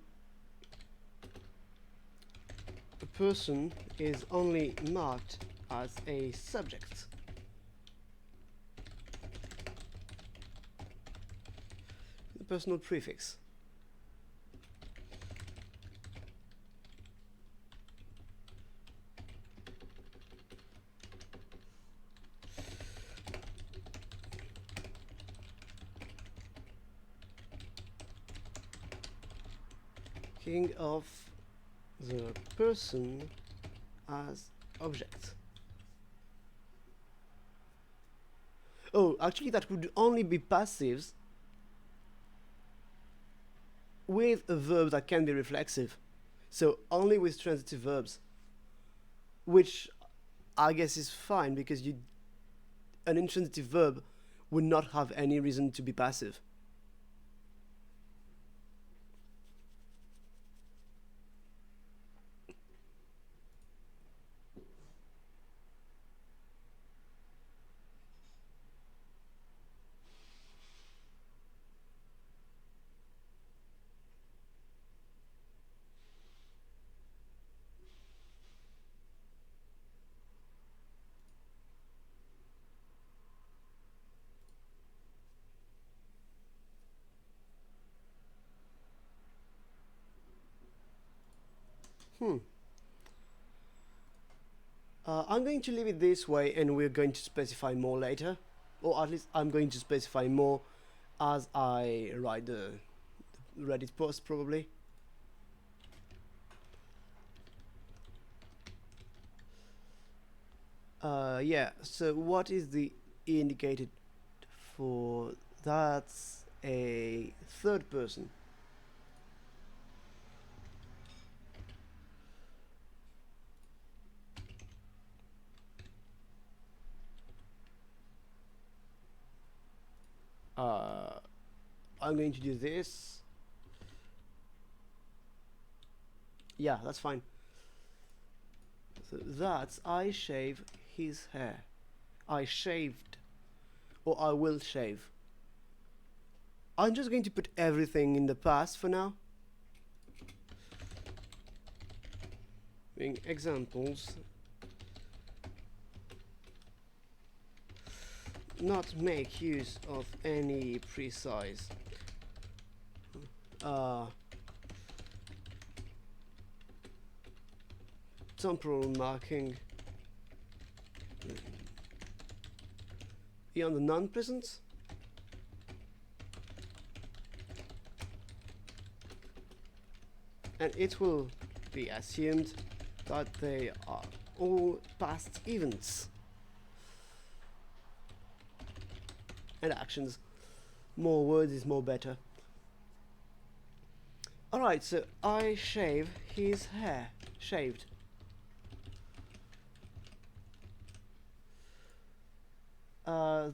person is only marked as a subject. The personal prefix. King of the person as object. Oh, actually that would only be passives with a verb that can be reflexive. So only with transitive verbs. Which I guess is fine because an intransitive verb would not have any reason to be passive. I'm going to leave it this way and we're going to specify more later. Or at least I'm going to specify more as I write the Reddit post probably. Yeah, so what is the indicated for? That's a third person. I'm going to do this. Yeah, that's fine. So that's I shave his hair. I shaved. Or I will shave. I'm just going to put everything in the past for now. Being examples. Not make use of any precise temporal marking here on the non-present. And it will be assumed that they are all past events and actions. More words is more better. Alright, so I shave his hair. Shaved.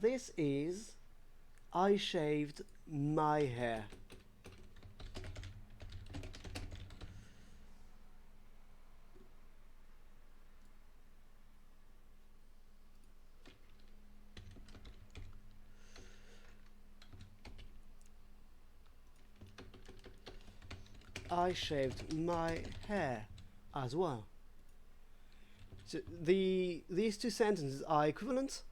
This is I shaved my hair. I shaved my hair as well. So these two sentences are equivalent.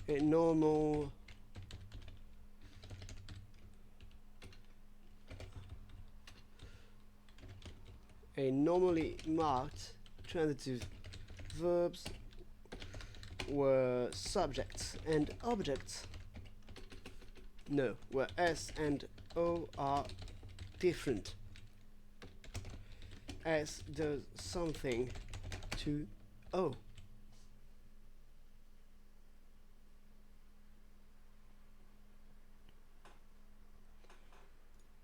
A normally marked transitive verbs where subjects and objects where S and O are different. S does something to O.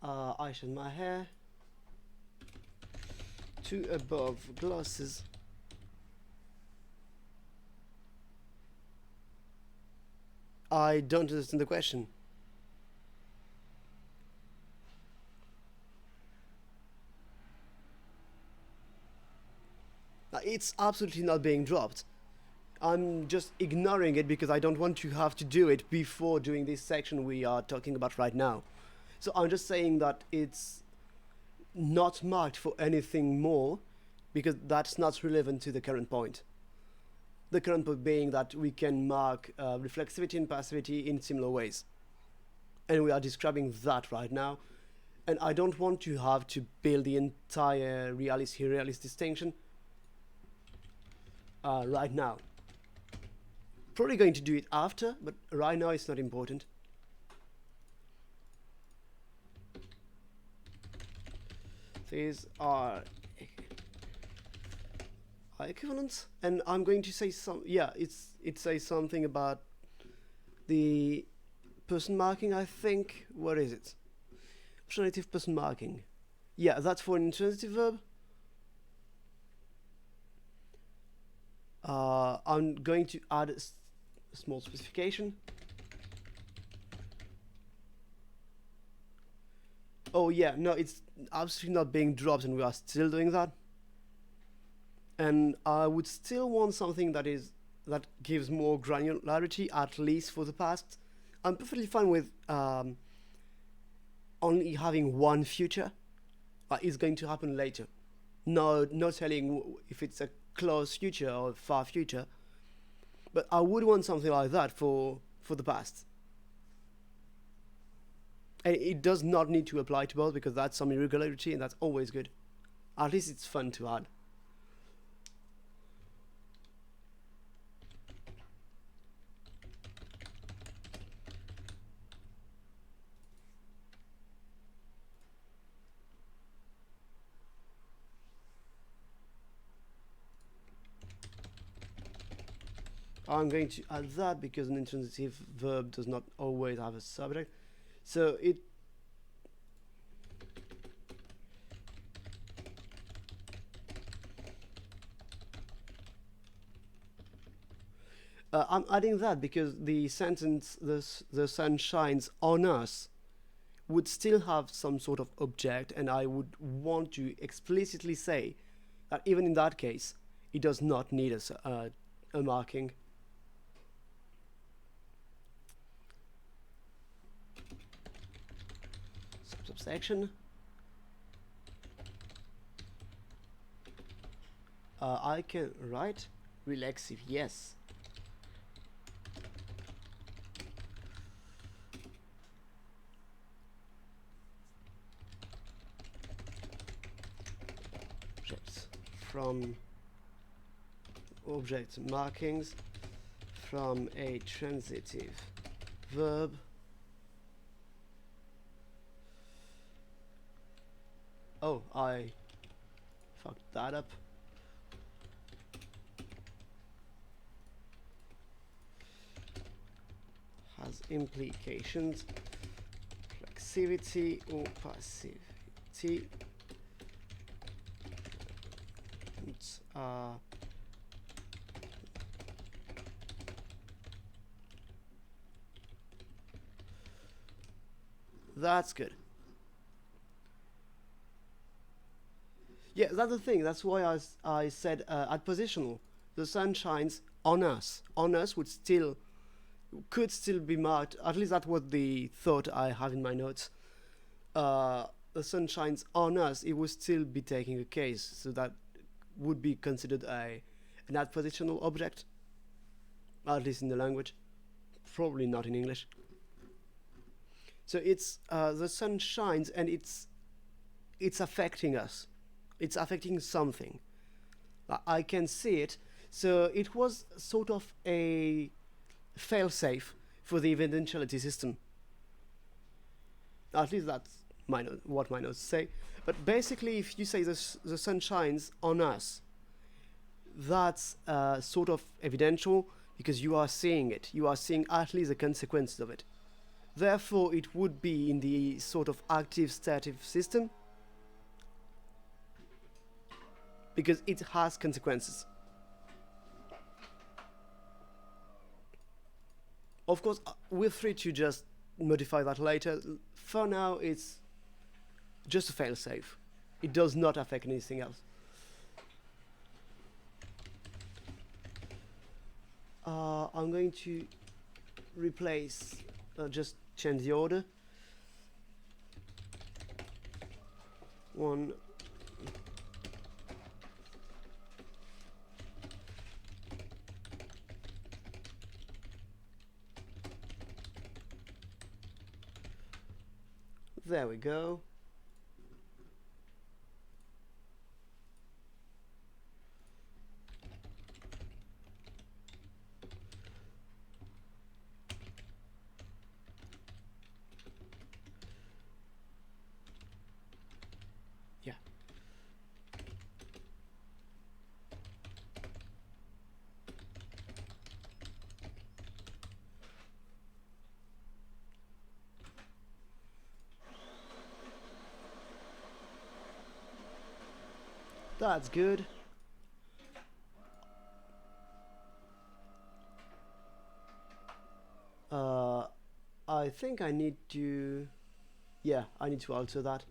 I shaved my hair. Two above glosses. I don't understand the question. It's absolutely not being dropped. I'm just ignoring it because I don't want to have to do it before doing this section we are talking about right now. So I'm just saying that it's not marked for anything more because that's not relevant to the current point. The current point being that we can mark reflexivity and passivity in similar ways. And we are describing that right now. And I don't want to have to build the entire realist-irrealist distinction right now. Probably going to do it after, but right now it's not important. These are equivalents, and I'm going to say some. Yeah, it says something about the person marking. I think. What is it? Alternative person marking. Yeah, that's for an intransitive verb. I'm going to add a small specification. Oh yeah, no, it's absolutely not being dropped, and we are still doing that. And I would still want something that gives more granularity, at least for the past. I'm perfectly fine with only having one future. It's going to happen later. No, not telling if it's a close future or far future. But I would want something like that for the past. And it does not need to apply to both because that's some irregularity and that's always good. At least it's fun to add. I'm going to add that because an intransitive verb does not always have a subject. So I'm adding that because the sentence the sun shines on us would still have some sort of object, and I would want to explicitly say that even in that case it does not need a marking. Subsection. I can write relaxive, yes. objects from object markings from a transitive verb oh, I fucked that up. Has implications, flexivity or passivity. That's good. Yeah, that's the thing. That's why I said at positional, the sun shines on us. On us could still be marked. At least that was the thought I have in my notes. The sun shines on us. It would still be taking a case, so that would be considered an adpositional object, at least in the language. Probably not in English. So it's the sun shines and it's affecting us. It's affecting something. I can see it. So it was sort of a fail-safe for the evidentiality system. At least that's what my notes say. But basically, if you say the sun shines on us, that's sort of evidential because you are seeing it. You are seeing at least the consequences of it. Therefore, it would be in the sort of active-stative system because it has consequences. Of course, we're free to just modify that later. For now, it's just a fail-safe. It does not affect anything else. I'm going to replace, just change the order. One. There we go. Yeah. That's good. I think I need to... Yeah, I need to alter that.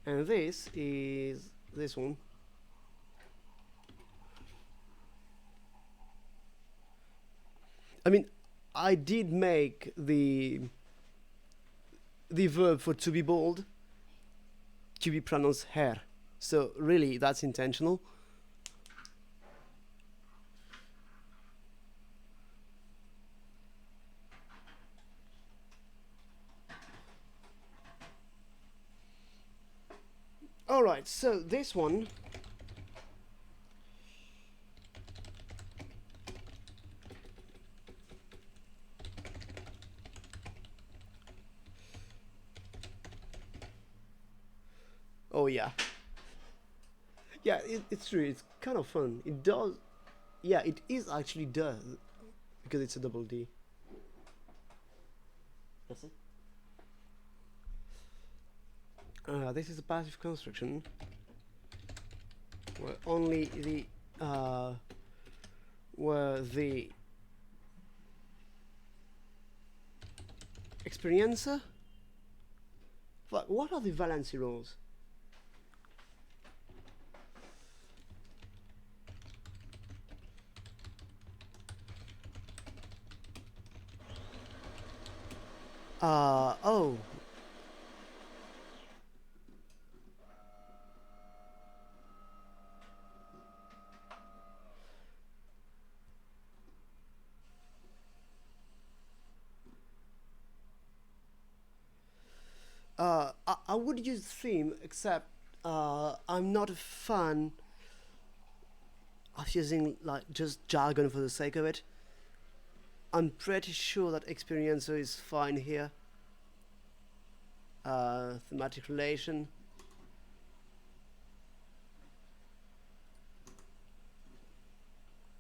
And this is this one. I mean, I did make the verb for to be bold to be pronounced hair. So really, that's intentional. All right, so this one. Oh yeah. Yeah, it's true. It's kind of fun. It does. Yeah, it is actually does because it's a double D. That's it. This is a passive construction where only the experiencer. What are the valency rules? Oh. would use theme, except I'm not a fan of using like just jargon for the sake of it. I'm pretty sure that experiencer is fine here. Thematic relation.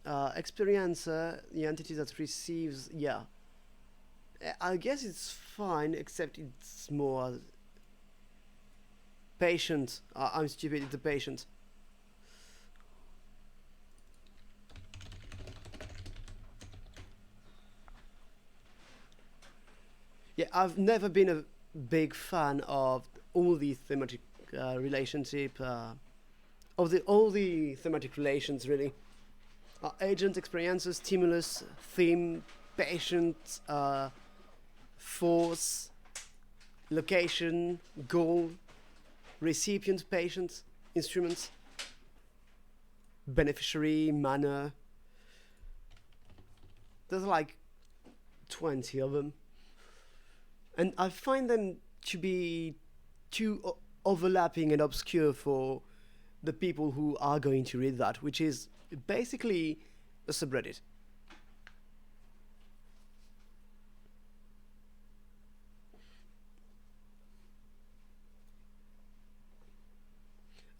Experiencer, the entity that receives, yeah. I guess it's fine, except it's more patient. I'm stupid, it's the patient. Yeah, I've never been a big fan of all the thematic relationship, of the all the thematic relations really. Agent, experiences, stimulus, theme, patient, force, location, goal, recipient, patient, instruments, beneficiary, manner. There's like 20 of them. And I find them to be too overlapping and obscure for the people who are going to read that, which is basically a subreddit.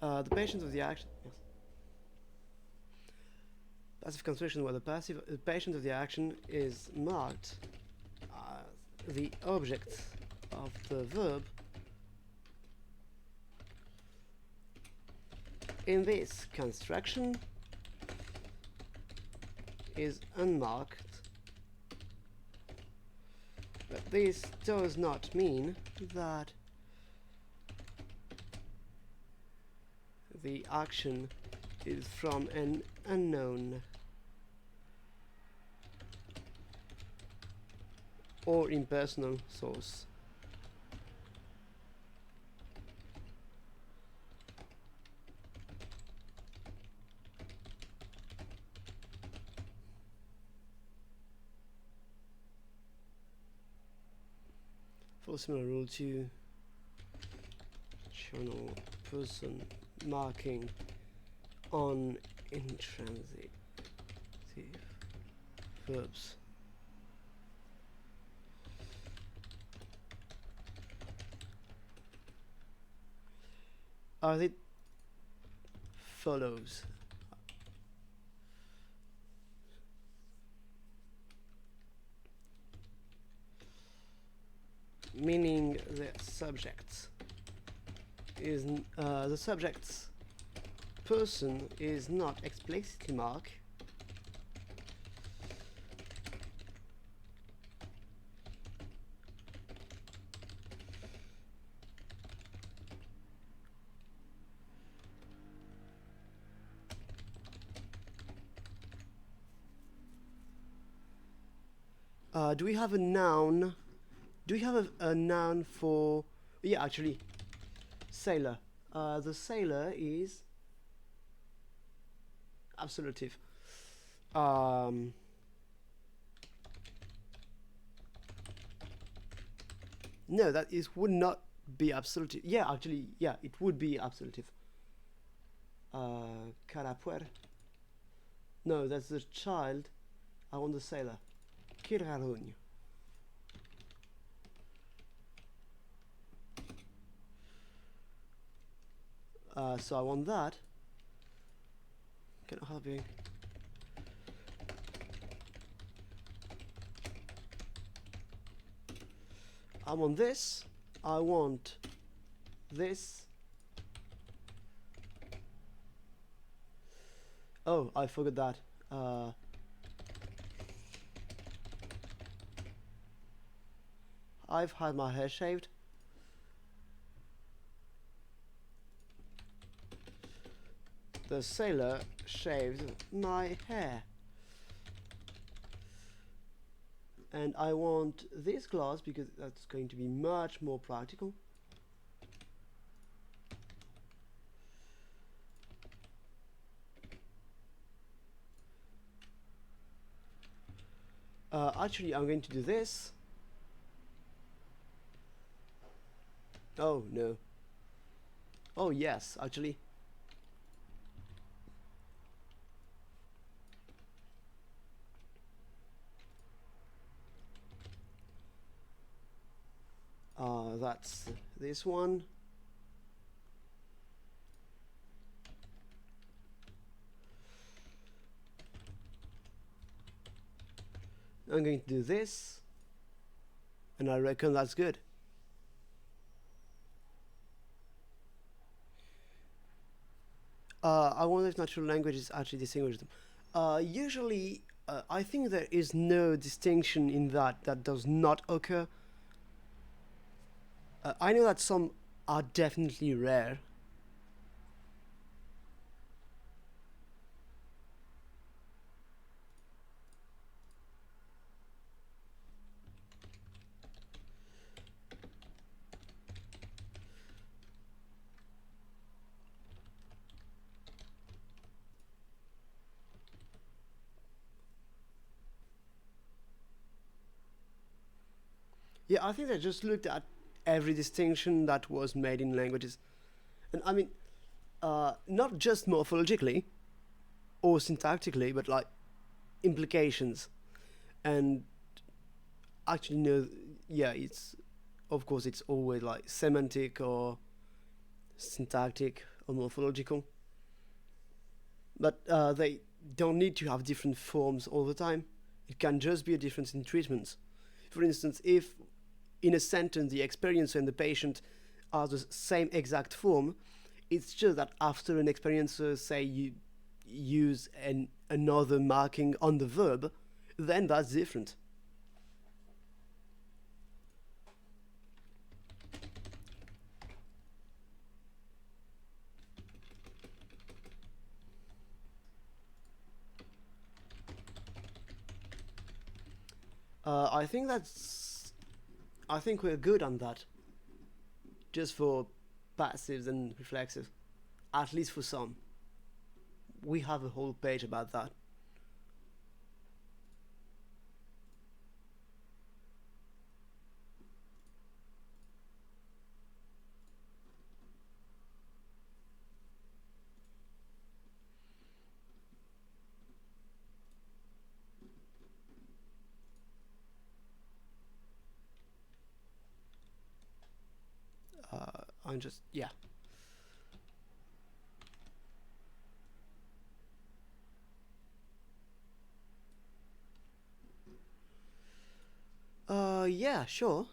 The patience of the action. Yes. Passive construction, where the patience of the action is marked the object of the verb. In this construction is unmarked, but this does not mean that the action is from an unknown or impersonal source. For a similar rule to channel person marking on intransitive verbs. It follows. Meaning the subject is the subject's person is not explicitly marked. Do we have a noun? Do we have a noun for... Yeah, actually, sailor. The sailor is absolutive. No, that is would not be absolutive. Yeah, actually, yeah, it would be absolutive. Carapuer. No, that's the child. I want the sailor. Kirarunho. So I want that. Cannot help you. I want this. I want this. Oh, I forgot that. I've had my hair shaved. The sailor shaved my hair. And I want this glass because that's going to be much more practical. Actually, I'm going to do this. Oh, no. Oh yes, actually. That's this one. I'm going to do this, and I reckon that's good. I wonder if natural languages actually distinguish them. Usually, I think there is no distinction in that that does not occur. I know that some are definitely rare. Yeah, I think they just looked at every distinction that was made in languages. And I mean, not just morphologically or syntactically, but like implications. And actually, no, yeah, it's, of course, it's always like semantic or syntactic or morphological. But they don't need to have different forms all the time. It can just be a difference in treatments. For instance, if in a sentence the experiencer and the patient are the same exact form, it's just that after an experiencer, say, you use another marking on the verb, then that's different. I think that's. I think we're good on that. Just for passives and reflexives, at least for some. We have a whole page about that. I'm just, yeah. Yeah, sure.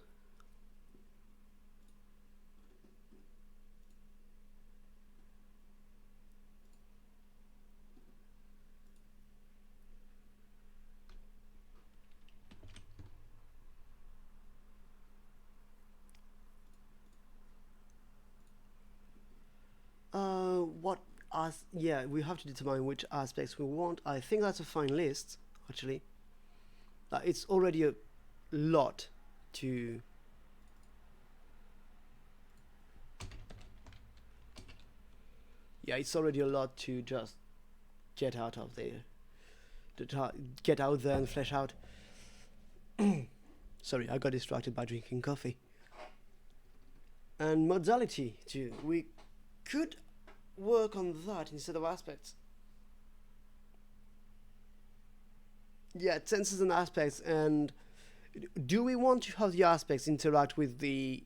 What as yeah, we have to determine which aspects we want. I think that's a fine list, actually. It's already a lot to. Yeah, it's already a lot to just get out of there, to get out there and flesh out. Sorry, I got distracted by drinking coffee. And modality too. We could work on that instead of aspects. Yeah, tenses and aspects. And do we want to have the aspects interact with the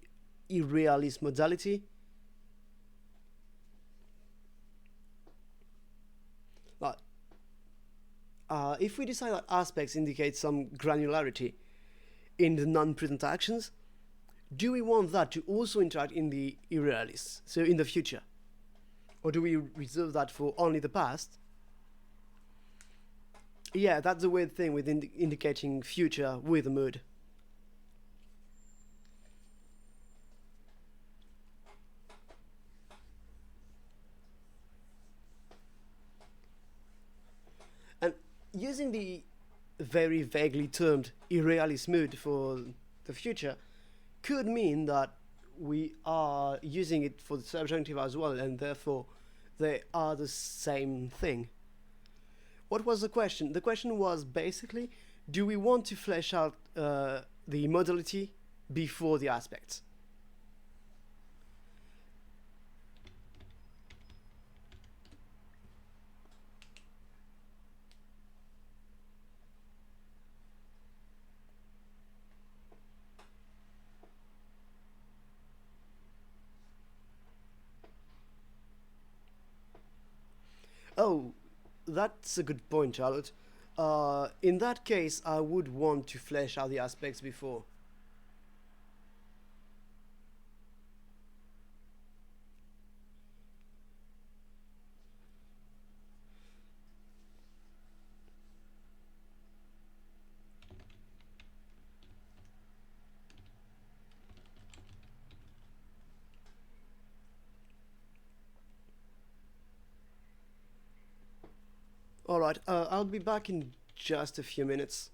irrealist modality? Like, if we decide that aspects indicate some granularity in the non-present actions, do we want that to also interact in the irrealist, so in the future? Or do we reserve that for only the past? Yeah, that's the weird thing with indicating future with a mood. And using the very vaguely termed irrealist mood for the future could mean that we are using it for the subjunctive as well, and therefore they are the same thing. What was the question? The question was basically, do we want to flesh out the modality before the aspects? That's a good point, Charlotte. In that case, I would want to flesh out the aspects before. Alright, I'll be back in just a few minutes.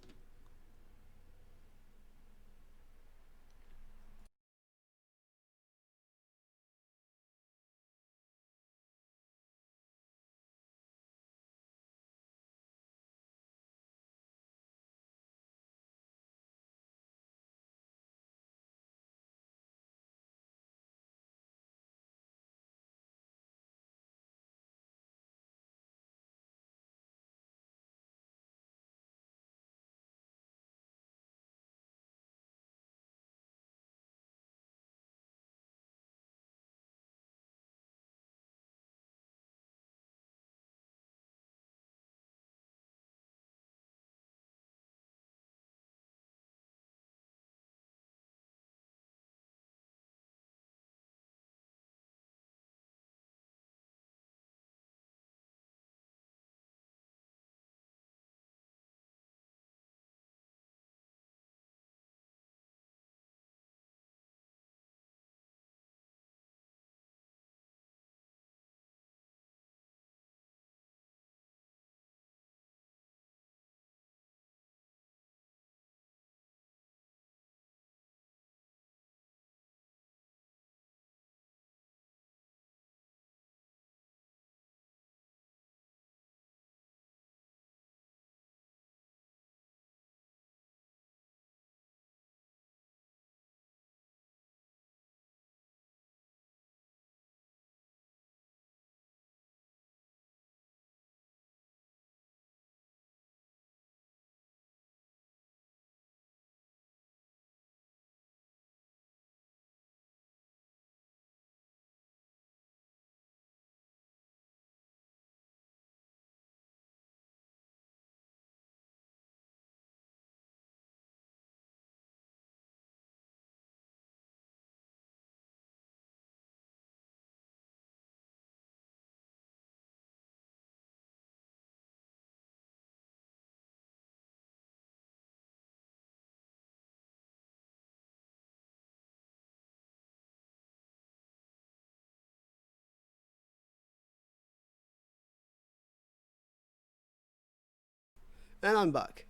And I'm back.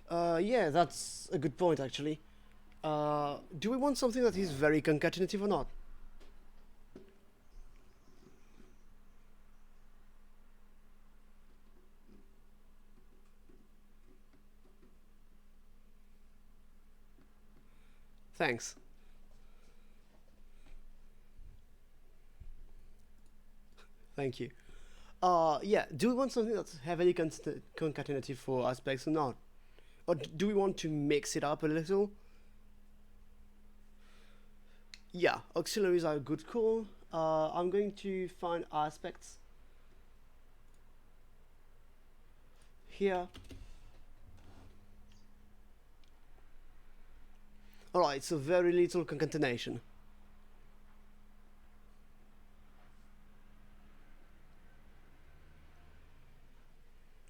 Yeah, that's a good point actually. Do we want something that is very concatenative or not? Thanks. Thank you. Yeah, do we want something that's heavily concatenative for aspects or not? Or do we want to mix it up a little? Yeah, auxiliaries are a good call. I'm going to find aspects here. Alright, so very little concatenation.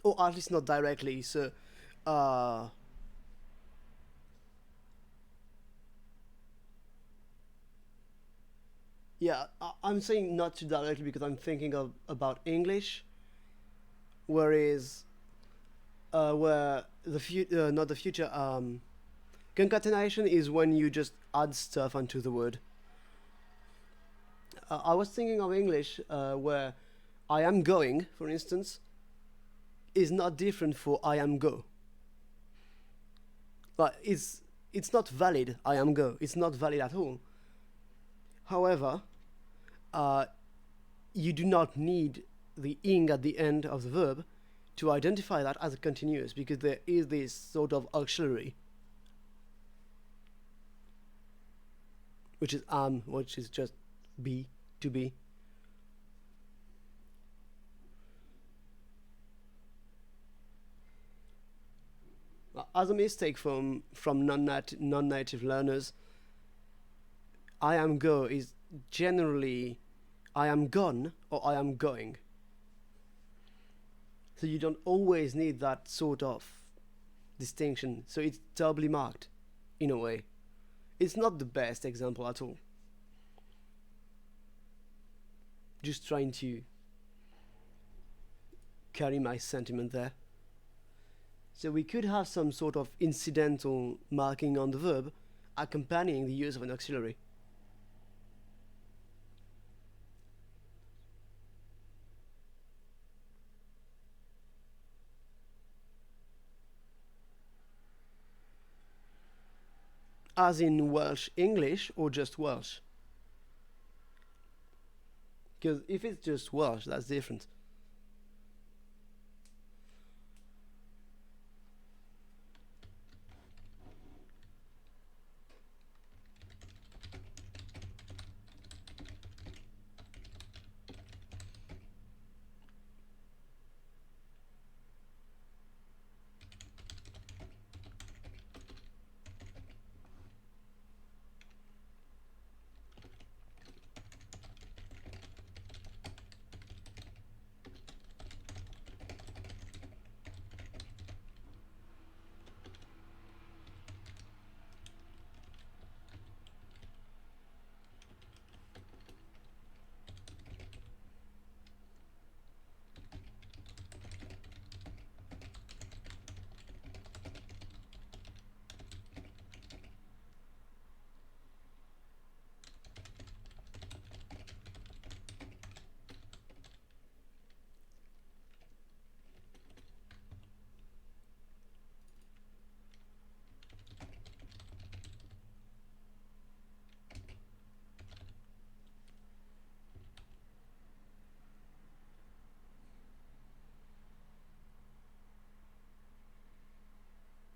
Or at least not directly, so uh yeah, I'm saying not too directly because I'm thinking of about English, whereas where not the future concatenation is when you just add stuff onto the word. I was thinking of English where I am going, for instance, is not different for I am go. But it's not valid. I am go. It's not valid at all. However, uh, you do not need the ing at the end of the verb to identify that as a continuous because there is this sort of auxiliary, which is which is just be to be. as a mistake from non-native learners, I am go is generally I am gone or I am going. So you don't always need that sort of distinction. So it's doubly marked in a way. It's not the best example at all. Just trying to carry my sentiment there. So we could have some sort of incidental marking on the verb accompanying the use of an auxiliary. As in Welsh English or just Welsh? Because if it's just Welsh, that's different.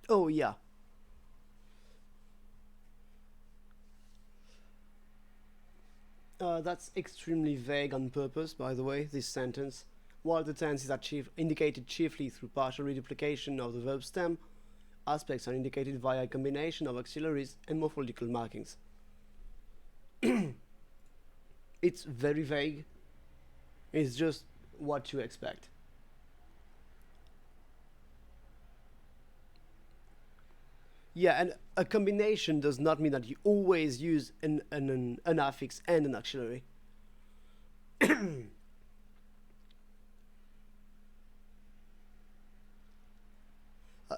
Oh yeah. That's extremely vague on purpose, by the way, this sentence. While the tense is indicated chiefly through partial reduplication of the verb stem, aspects are indicated via a combination of auxiliaries and morphological markings. It's very vague. It's just what you expect. Yeah, and a combination does not mean that you always use an affix and an auxiliary.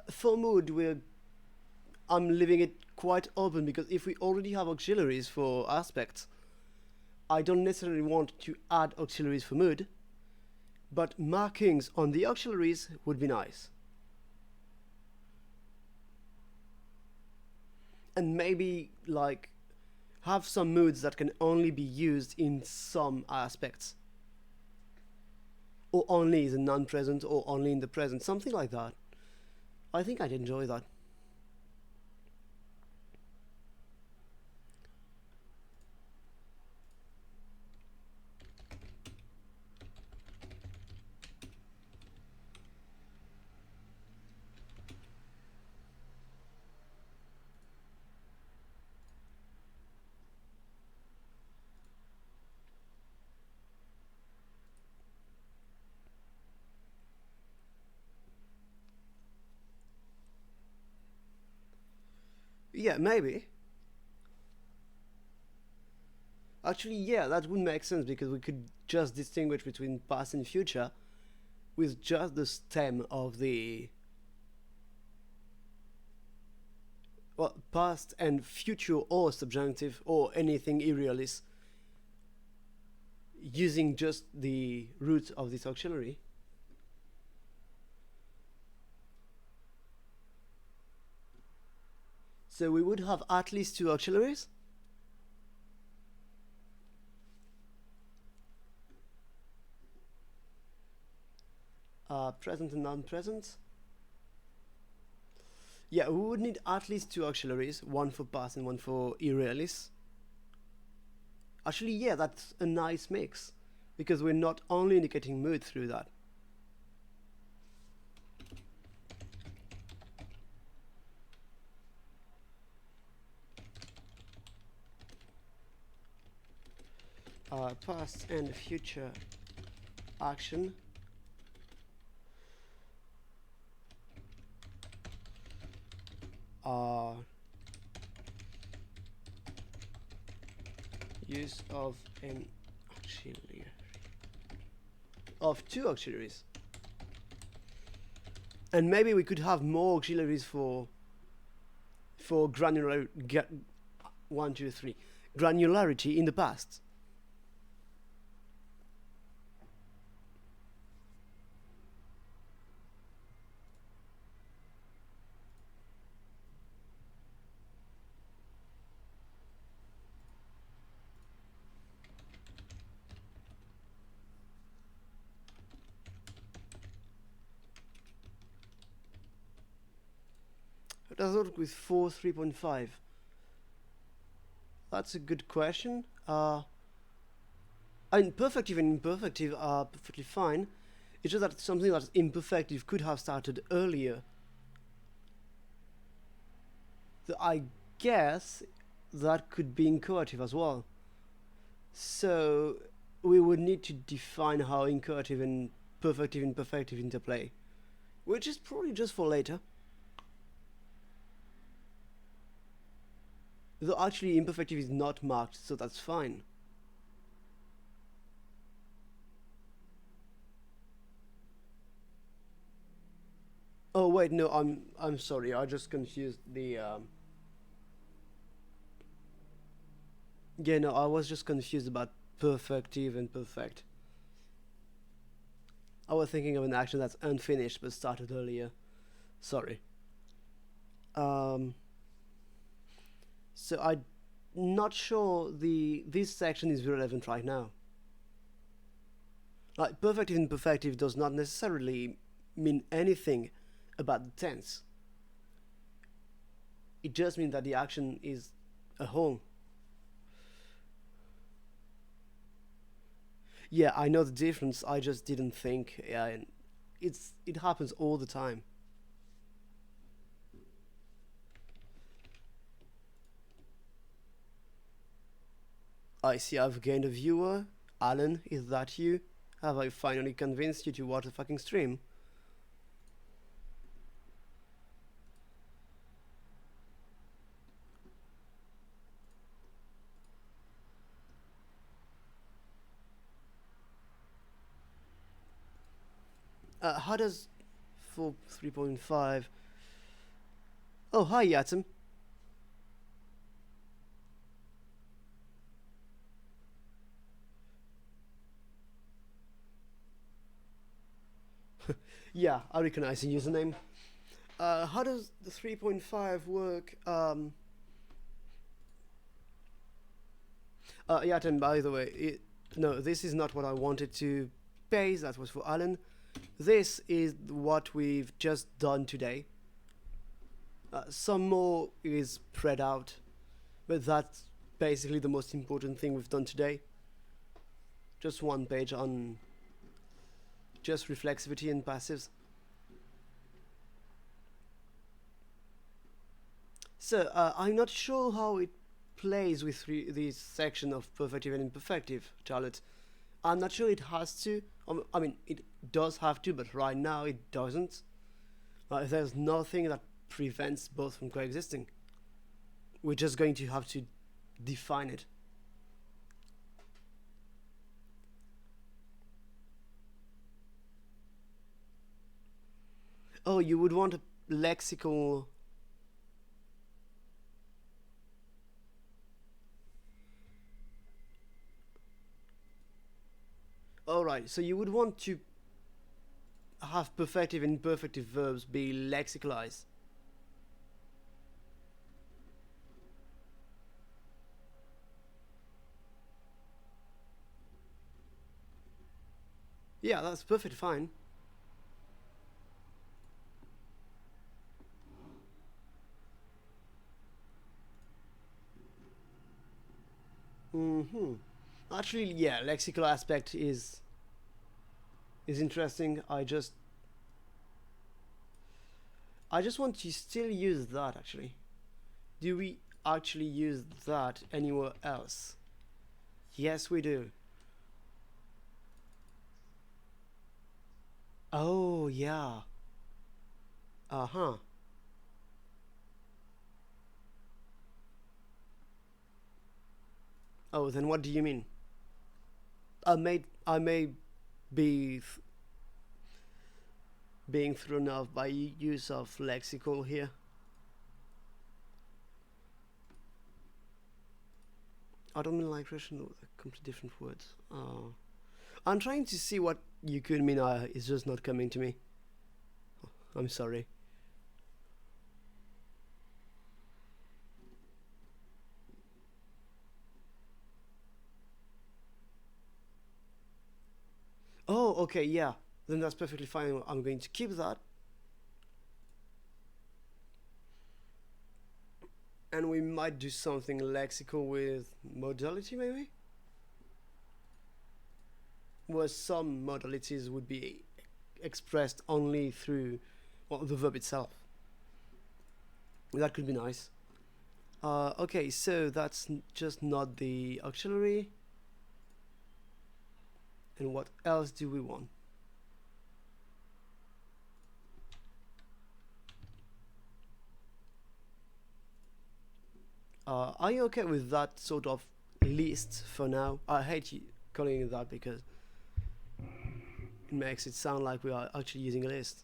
For mood, I'm leaving it quite open because if we already have auxiliaries for aspects, I don't necessarily want to add auxiliaries for mood, but markings on the auxiliaries would be nice. And maybe like have some moods that can only be used in some aspects, or only in the non-present, or only in the present, something like that. I think I'd enjoy that. Yeah, maybe. Actually, yeah, that would make sense because we could just distinguish between past and future with just the stem of the, well, past and future or subjunctive or anything irrealist using just the root of this auxiliary. So we would have at least two auxiliaries. Present and non-present. Yeah, we would need at least two auxiliaries, one for past and one for irrealis. Actually, yeah, that's a nice mix, because we're not only indicating mood through that. past and future action are use of an auxiliary of two auxiliaries, and maybe we could have more auxiliaries for granular 1, 2, 3 granularity in the past. Does it work with 4 3.5? That's a good question. And perfective and imperfective are perfectly fine. It's just that something that's imperfective could have started earlier. So I guess that could be inchoative as well. So we would need to define how inchoative and perfective and imperfective interplay, which is probably just for later. Though actually imperfective is not marked, so that's fine. Oh wait, no, I'm sorry. I just confused the yeah, no, I was just confused about perfective and perfect. I was thinking of an action that's unfinished but started earlier. Sorry. Um so I'm not sure this section is relevant right now. Like perfective and imperfective does not necessarily mean anything about the tense. It just means that the action is a whole. Yeah, I know the difference. I just didn't think. Yeah, it happens all the time. I see I've gained a viewer. Alan, is that you? Have I finally convinced you to watch the fucking stream? How does 4 3.5? Oh, hi, Yatsum. Yeah, I recognize the username. How does the 3.5 work? Yeah, and by the way, no, this is not what I wanted to paste. That was for Alan. This is what we've just done today. Some more is spread out, but that's basically the most important thing we've done today. Just one page on just reflexivity and passives. So I'm not sure how it plays with this section of perfective and imperfective, Charlotte. I'm not sure it has to. I mean, it does have to, but right now it doesn't. There's nothing that prevents both from coexisting. We're just going to have to define it. Oh, you would want a lexical. Alright, so you would want to have perfective and imperfective verbs be lexicalized. Yeah, that's perfectly fine. Actually, yeah, lexical aspect is interesting. I just want to still use that actually. Do we actually use that anywhere else? Yes, we do. Oh, yeah. Uh huh. Oh, then what do you mean? I may be being thrown off by use of lexical here. I don't mean like Russian, completely different words. I'm trying to see what you could mean. It's just not coming to me. I'm sorry. Oh, okay, yeah. Then that's perfectly fine. I'm going to keep that. And we might do something lexical with modality, maybe? Where some modalities would be expressed only through, well, the verb itself. That could be nice. Okay, so that's just not the auxiliary. And what else do we want? Are you okay with that sort of list for now? I hate calling it that because it makes it sound like we are actually using a list.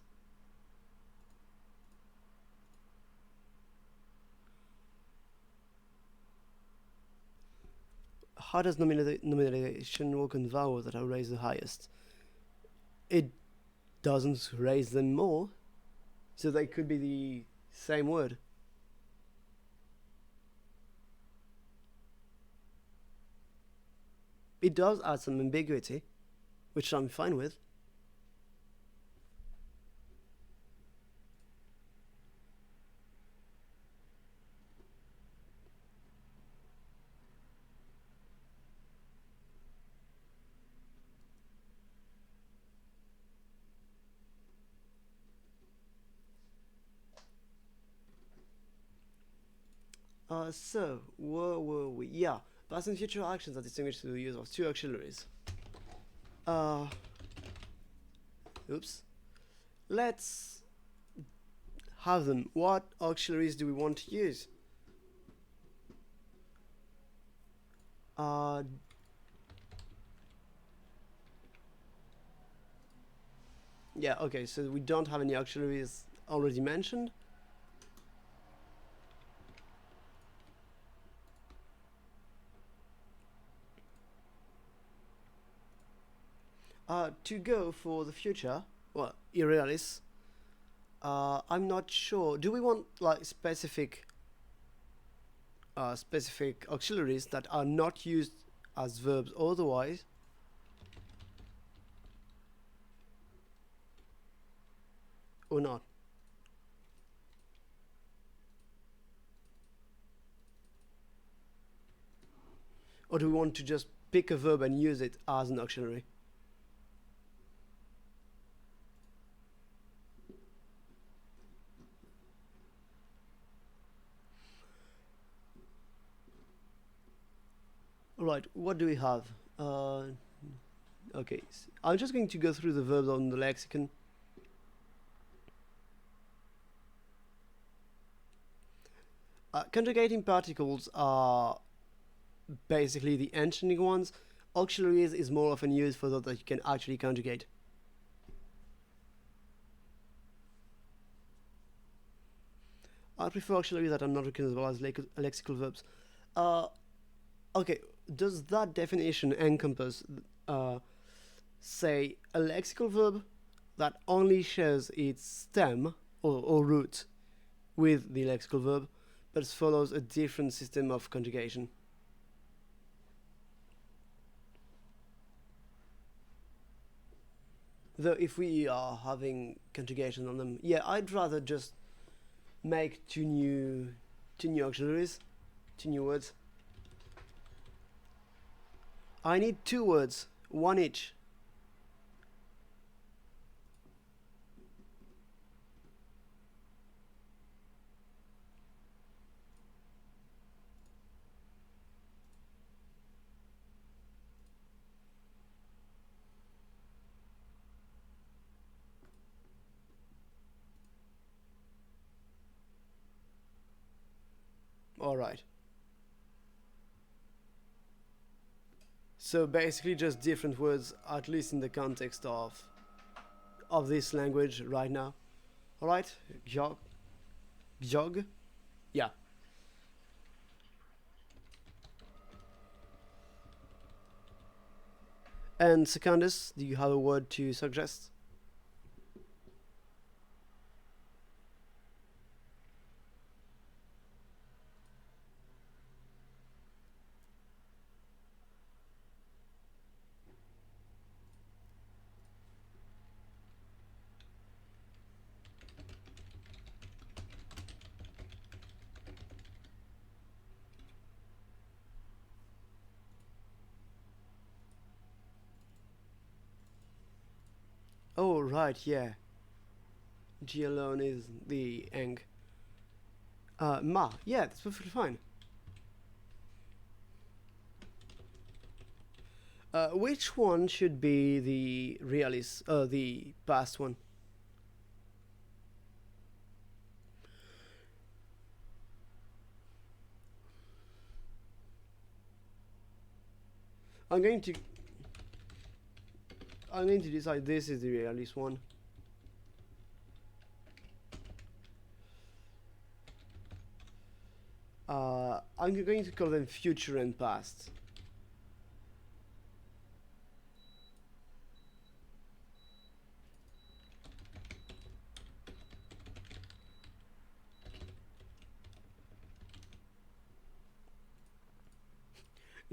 How does nominalization work on vowels that are raised the highest? It doesn't raise them more, so they could be the same word. It does add some ambiguity, which I'm fine with. So, where were we? Yeah, past and future actions are distinguished through the use of two auxiliaries. Uh, oops. Let's have them. What auxiliaries do we want to use? Uh, yeah, okay, so we don't have any auxiliaries already mentioned. To go for the future, well, irrealis, I'm not sure. Do we want like specific auxiliaries that are not used as verbs otherwise? Or not? Or do we want to just pick a verb and use it as an auxiliary? Right, what do we have? Okay, I'm just going to go through the verbs on the lexicon. Conjugating particles are basically the ancient ones. Auxiliaries is more often used for those that you can actually conjugate. I prefer auxiliaries that are not recognizable as lexical verbs. Uh, okay, does that definition encompass, uh, say, a lexical verb that only shares its stem or root with the lexical verb, but follows a different system of conjugation? Though if we are having conjugation on them, yeah, I'd rather just make two new auxiliaries, two new words. I need two words, one each. Alright. So basically just different words, at least in the context of this language right now. Alright? Jog. Jog? Yeah. And Secundus, do you have a word to suggest? Oh, right, yeah. G alone is the eng. Ma, yeah, that's perfectly fine. Which one should be the realist, the past one? I'm going to I'm going to decide this is the realist one. I'm going to call them future and past.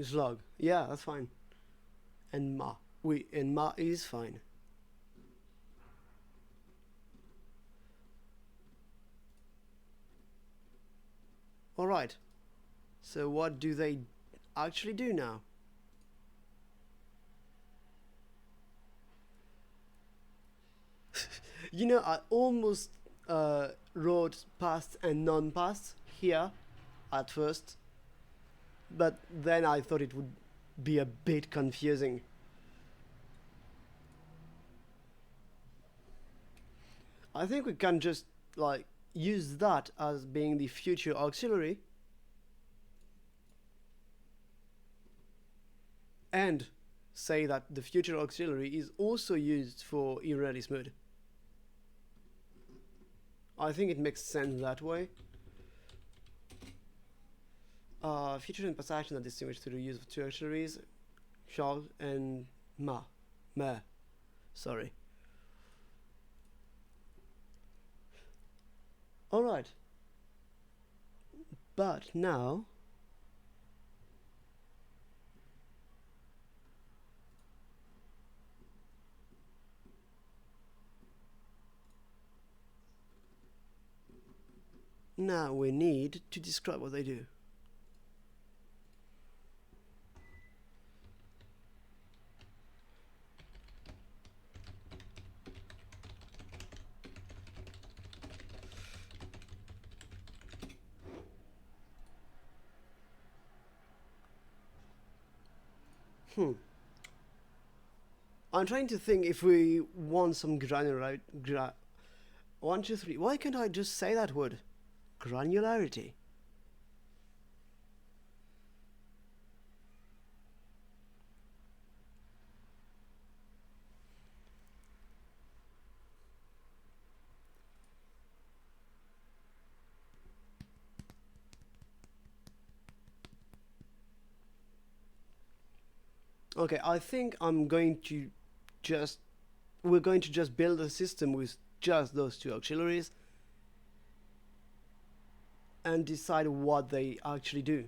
Slug. Yeah, that's fine. And ma. And ma is fine. Alright. So what do they actually do now? You know, I almost wrote past and non-past here at first, but then I thought it would be a bit confusing. I think we can just like use that as being the future auxiliary and say that the future auxiliary is also used for irrealist mode. I think it makes sense that way. Future and past action are distinguished through the use of two auxiliaries, shall and ma. Ma. Sorry. Alright. But now we need to describe what they do. I'm trying to think if we want some granular. 1, 2, 3. Why can't I just say that word? Granularity. Okay, I think just we're going to just build a system with just those two auxiliaries and decide what they actually do.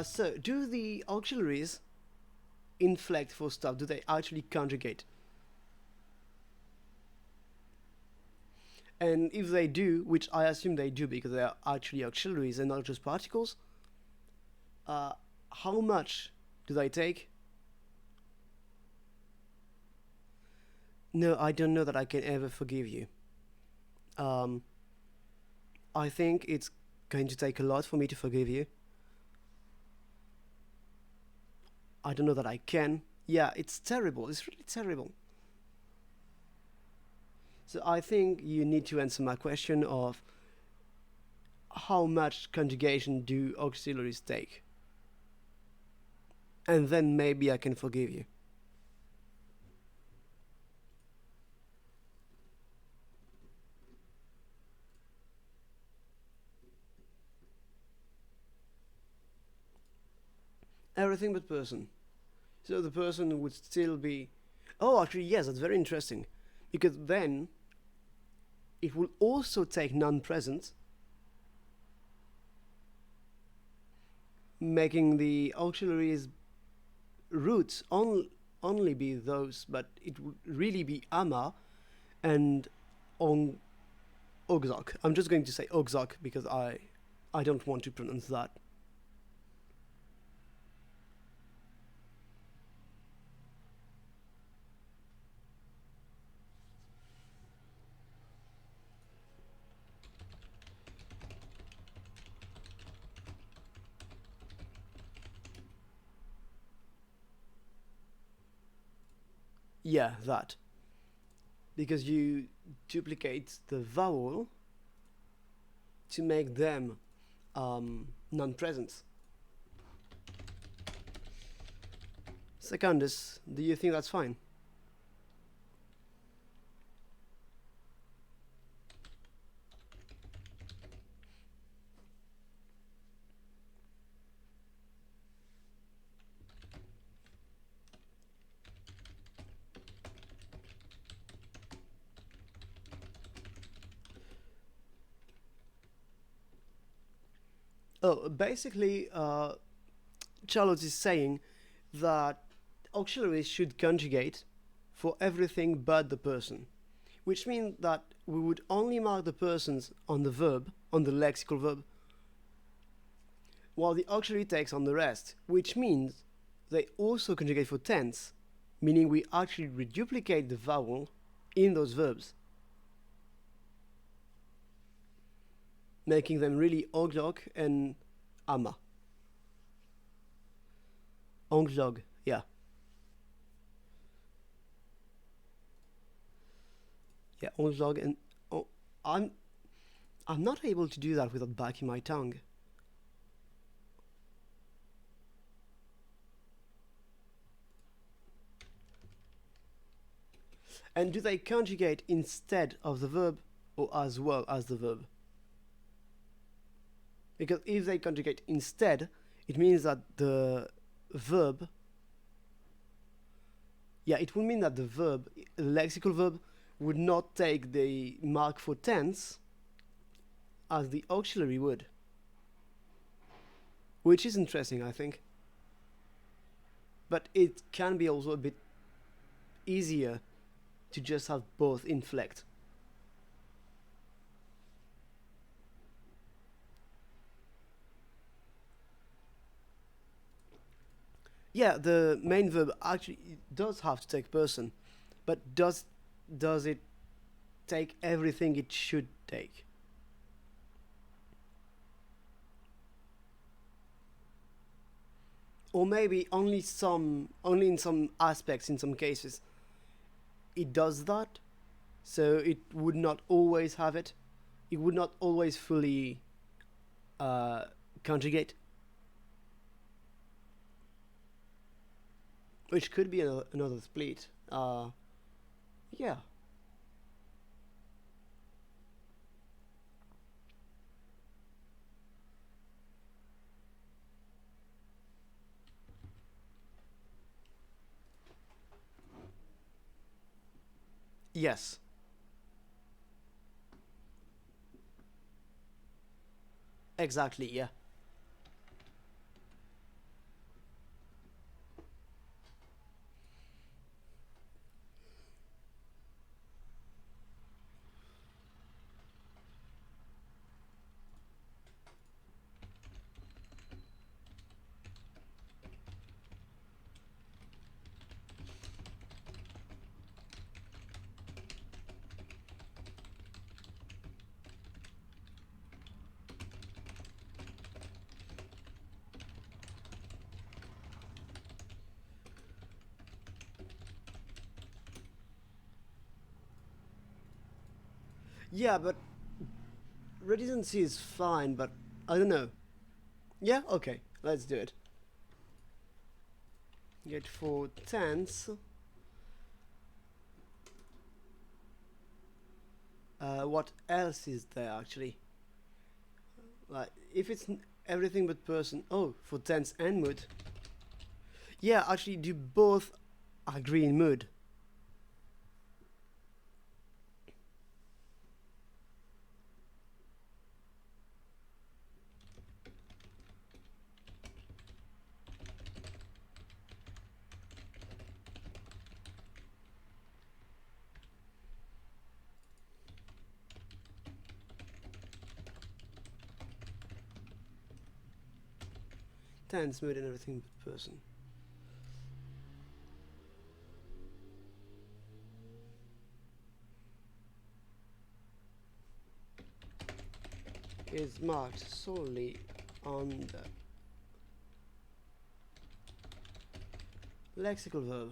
So, do the auxiliaries inflect for stuff? Do they actually conjugate? And if they do, which I assume they do because they are actually auxiliaries and not just particles, how much do they take? No, I don't know that I can ever forgive you. I think it's going to take a lot for me to forgive you. I don't know that I can, Yeah, it's terrible. It's really terrible. So I think you need to answer my question of how much conjugation do auxiliaries take? And then maybe I can forgive you. Everything but person. So the person would still be. Oh, actually, yes, that's very interesting. Because then it will also take non present, making the auxiliaries roots only be those, but it would really be ama and on ogzok. I'm just going to say ogzok because I don't want to pronounce that. Yeah, that. Because you duplicate the vowel to make them non-present. Secondus, do you think that's fine? Oh, basically, Charlotte is saying that auxiliaries should conjugate for everything but the person, which means that we would only mark the persons on the verb, on the lexical verb, while the auxiliary takes on the rest, which means they also conjugate for tense, meaning we actually reduplicate the vowel in those verbs, making them really oglog and ama. Onglog, yeah. Yeah, onglog and oh, I'm not able to do that without backing my tongue. And do they conjugate instead of the verb or as well as the verb? Because if they conjugate instead, it means that the verb, yeah, it would mean that the verb, the lexical verb, would not take the mark for tense as the auxiliary would. Which is interesting, I think. But it can be also a bit easier to just have both inflect. Yeah, the main verb actually does have to take person, but does it take everything it should take? Or maybe only in some aspects, in some cases, it does that. So it would not always have it. It would not always fully uh, conjugate, which could be another split. Yeah. Yes. Exactly. Yeah. Yeah, but redundancy is fine, but I don't know. Yeah, okay, let's do it. Get 4 tenths. What else is there actually? Like, if it's everything but person. Oh, for tense and mood. Yeah, actually, do both agree in mood? Tense, mood, and everything but person. Is marked solely on the lexical verb.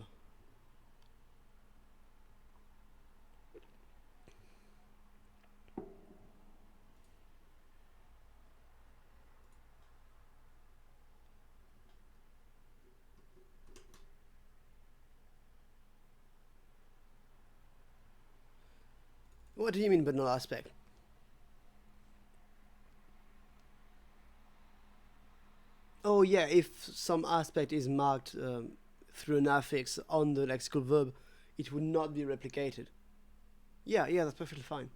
What do you mean by null aspect? Oh yeah, if some aspect is marked through an affix on the lexical verb, it would not be replicated. Yeah, yeah, that's perfectly fine.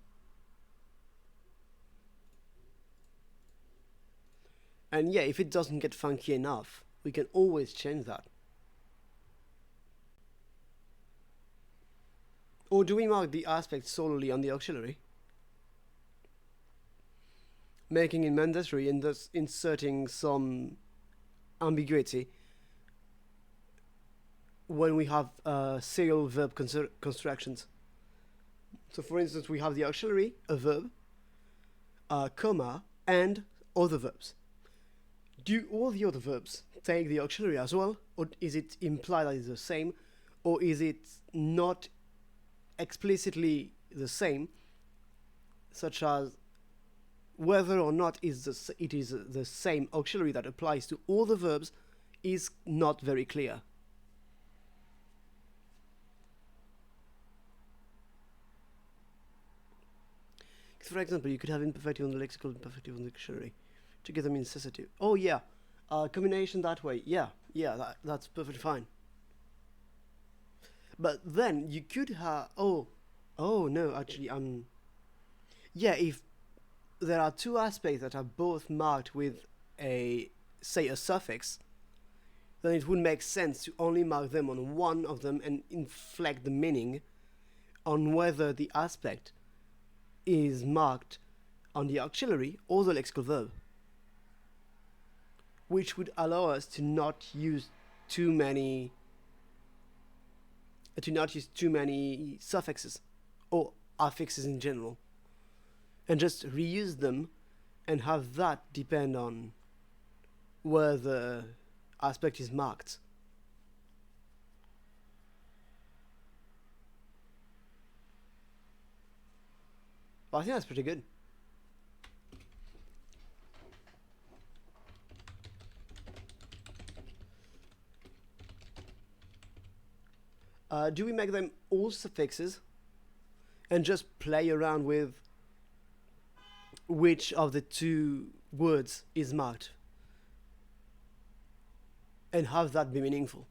And yeah, if it doesn't get funky enough, we can always change that. Or do we mark the aspect solely on the auxiliary? Making it mandatory and thus inserting some ambiguity when we have serial verb constructions. So for instance, we have the auxiliary, a verb, a comma, and other verbs. Do all the other verbs take the auxiliary as well? Or is it implied that it's the same? Or is it not explicitly the same, such as whether or not it is the same auxiliary that applies to all the verbs is not very clear. For example, you could have imperfective on the lexical, imperfective on the auxiliary to get them incessative. Oh yeah, combination that way. Yeah, yeah, that's perfectly fine. But then you could have oh no, actually yeah, if there are two aspects that are both marked with a say a suffix, then it would make sense to only mark them on one of them and inflect the meaning on whether the aspect is marked on the auxiliary or the lexical verb, which would allow us to not use too many suffixes or affixes in general, and just reuse them and have that depend on where the aspect is marked. But I think that's pretty good. Do we make them all suffixes and just play around with which of the two words is marked and have that be meaningful?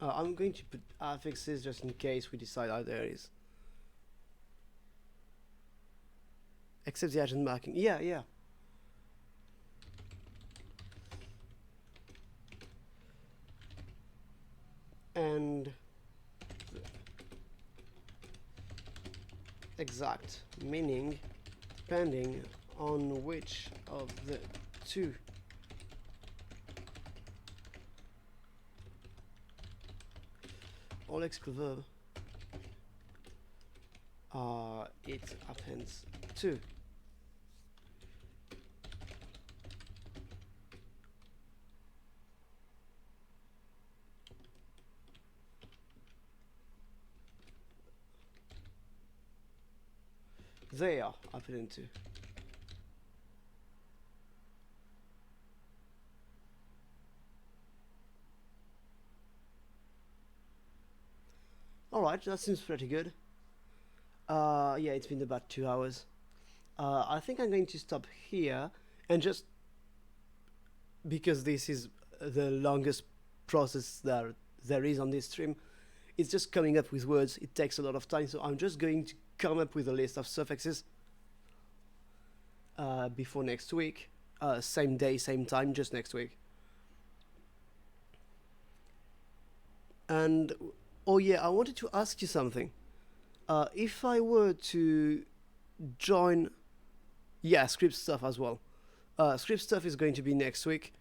I'm going to put affixes just in case we decide other areas. Except the agent marking. Yeah, yeah. And exact meaning depending on which of the two. All exclusive verb it happens to. They are happening to. Alright, that seems pretty good. Yeah, it's been about 2 hours. I think I'm going to stop here and just because this is the longest process there is on this stream, it's just coming up with words. It takes a lot of time, so I'm just going to come up with a list of suffixes before next week. Same day, same time, just next week. And oh yeah, I wanted to ask you something. If I were to join, yeah, script stuff as well. Script stuff is going to be next week.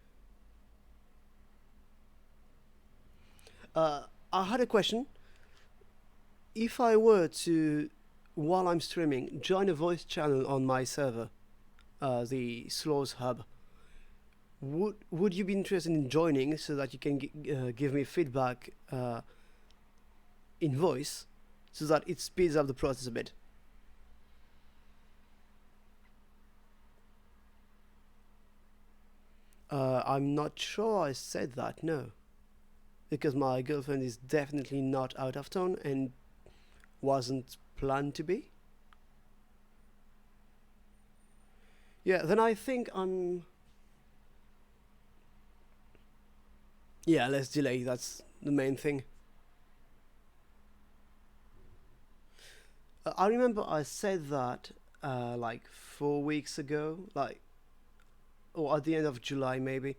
I had a question. If I were to, while I'm streaming, join a voice channel on my server, the Slows Hub, would you be interested in joining so that you can give me feedback in voice, so that it speeds up the process a bit? I'm not sure I said that, no. Because my girlfriend is definitely not out of town and wasn't planned to be. Yeah, then I think I'm... Yeah, let's delay, that's the main thing. I remember I said that like 4 weeks ago, like, or at the end of July maybe,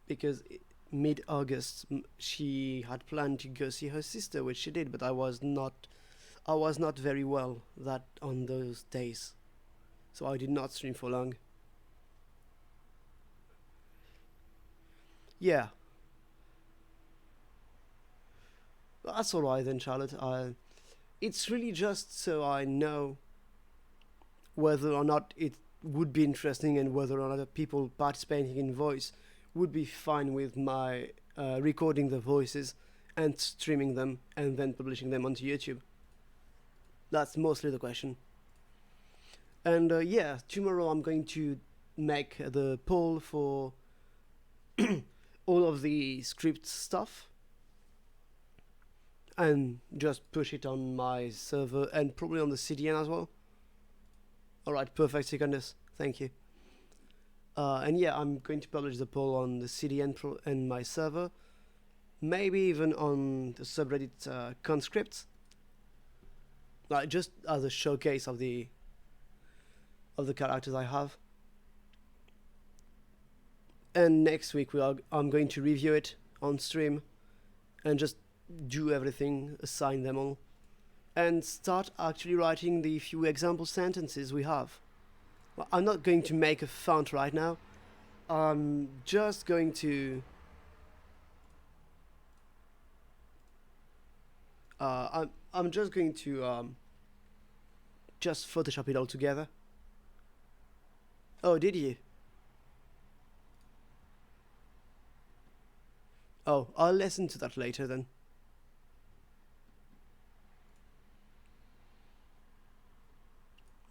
because mid-August she had planned to go see her sister, which she did, but I was not very well that on those days, so I did not stream for long. Yeah, that's alright then, Charlotte. It's really just so I know whether or not it would be interesting and whether or not people participating in voice would be fine with my recording the voices and streaming them and then publishing them onto YouTube. That's mostly the question. And yeah, tomorrow I'm going to make the poll for all of the script stuff and just push it on my server and probably on the CDN as well. Alright, perfect, Secondus. Thank you. And yeah, I'm going to publish the poll on the CDN and my server. Maybe even on the subreddit conscripts. Like just as a showcase of the characters I have. And next week I'm going to review it on stream and just do everything, assign them all, and start actually writing the few example sentences we have. Well, I'm not going to make a font right now. I'm just going to I'm just going to just Photoshop it all together. Oh, did you? Oh, I'll listen to that later then.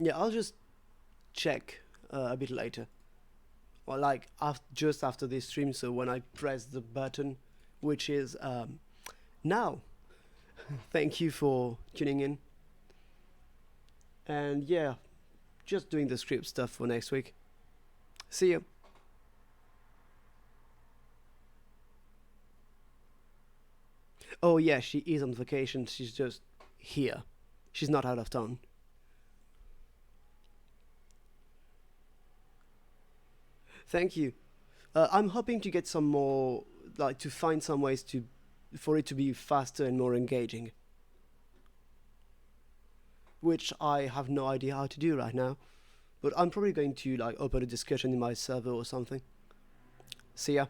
Yeah, I'll just check a bit later. Or like just after this stream, so when I press the button, which is now. Thank you for tuning in. And yeah, just doing the script stuff for next week. See you. Oh yeah, she is on vacation. She's just here. She's not out of town. Thank you. I'm hoping to get some more, like, to find some ways to, for it to be faster and more engaging, which I have no idea how to do right now. But I'm probably going to like open a discussion in my server or something. See ya.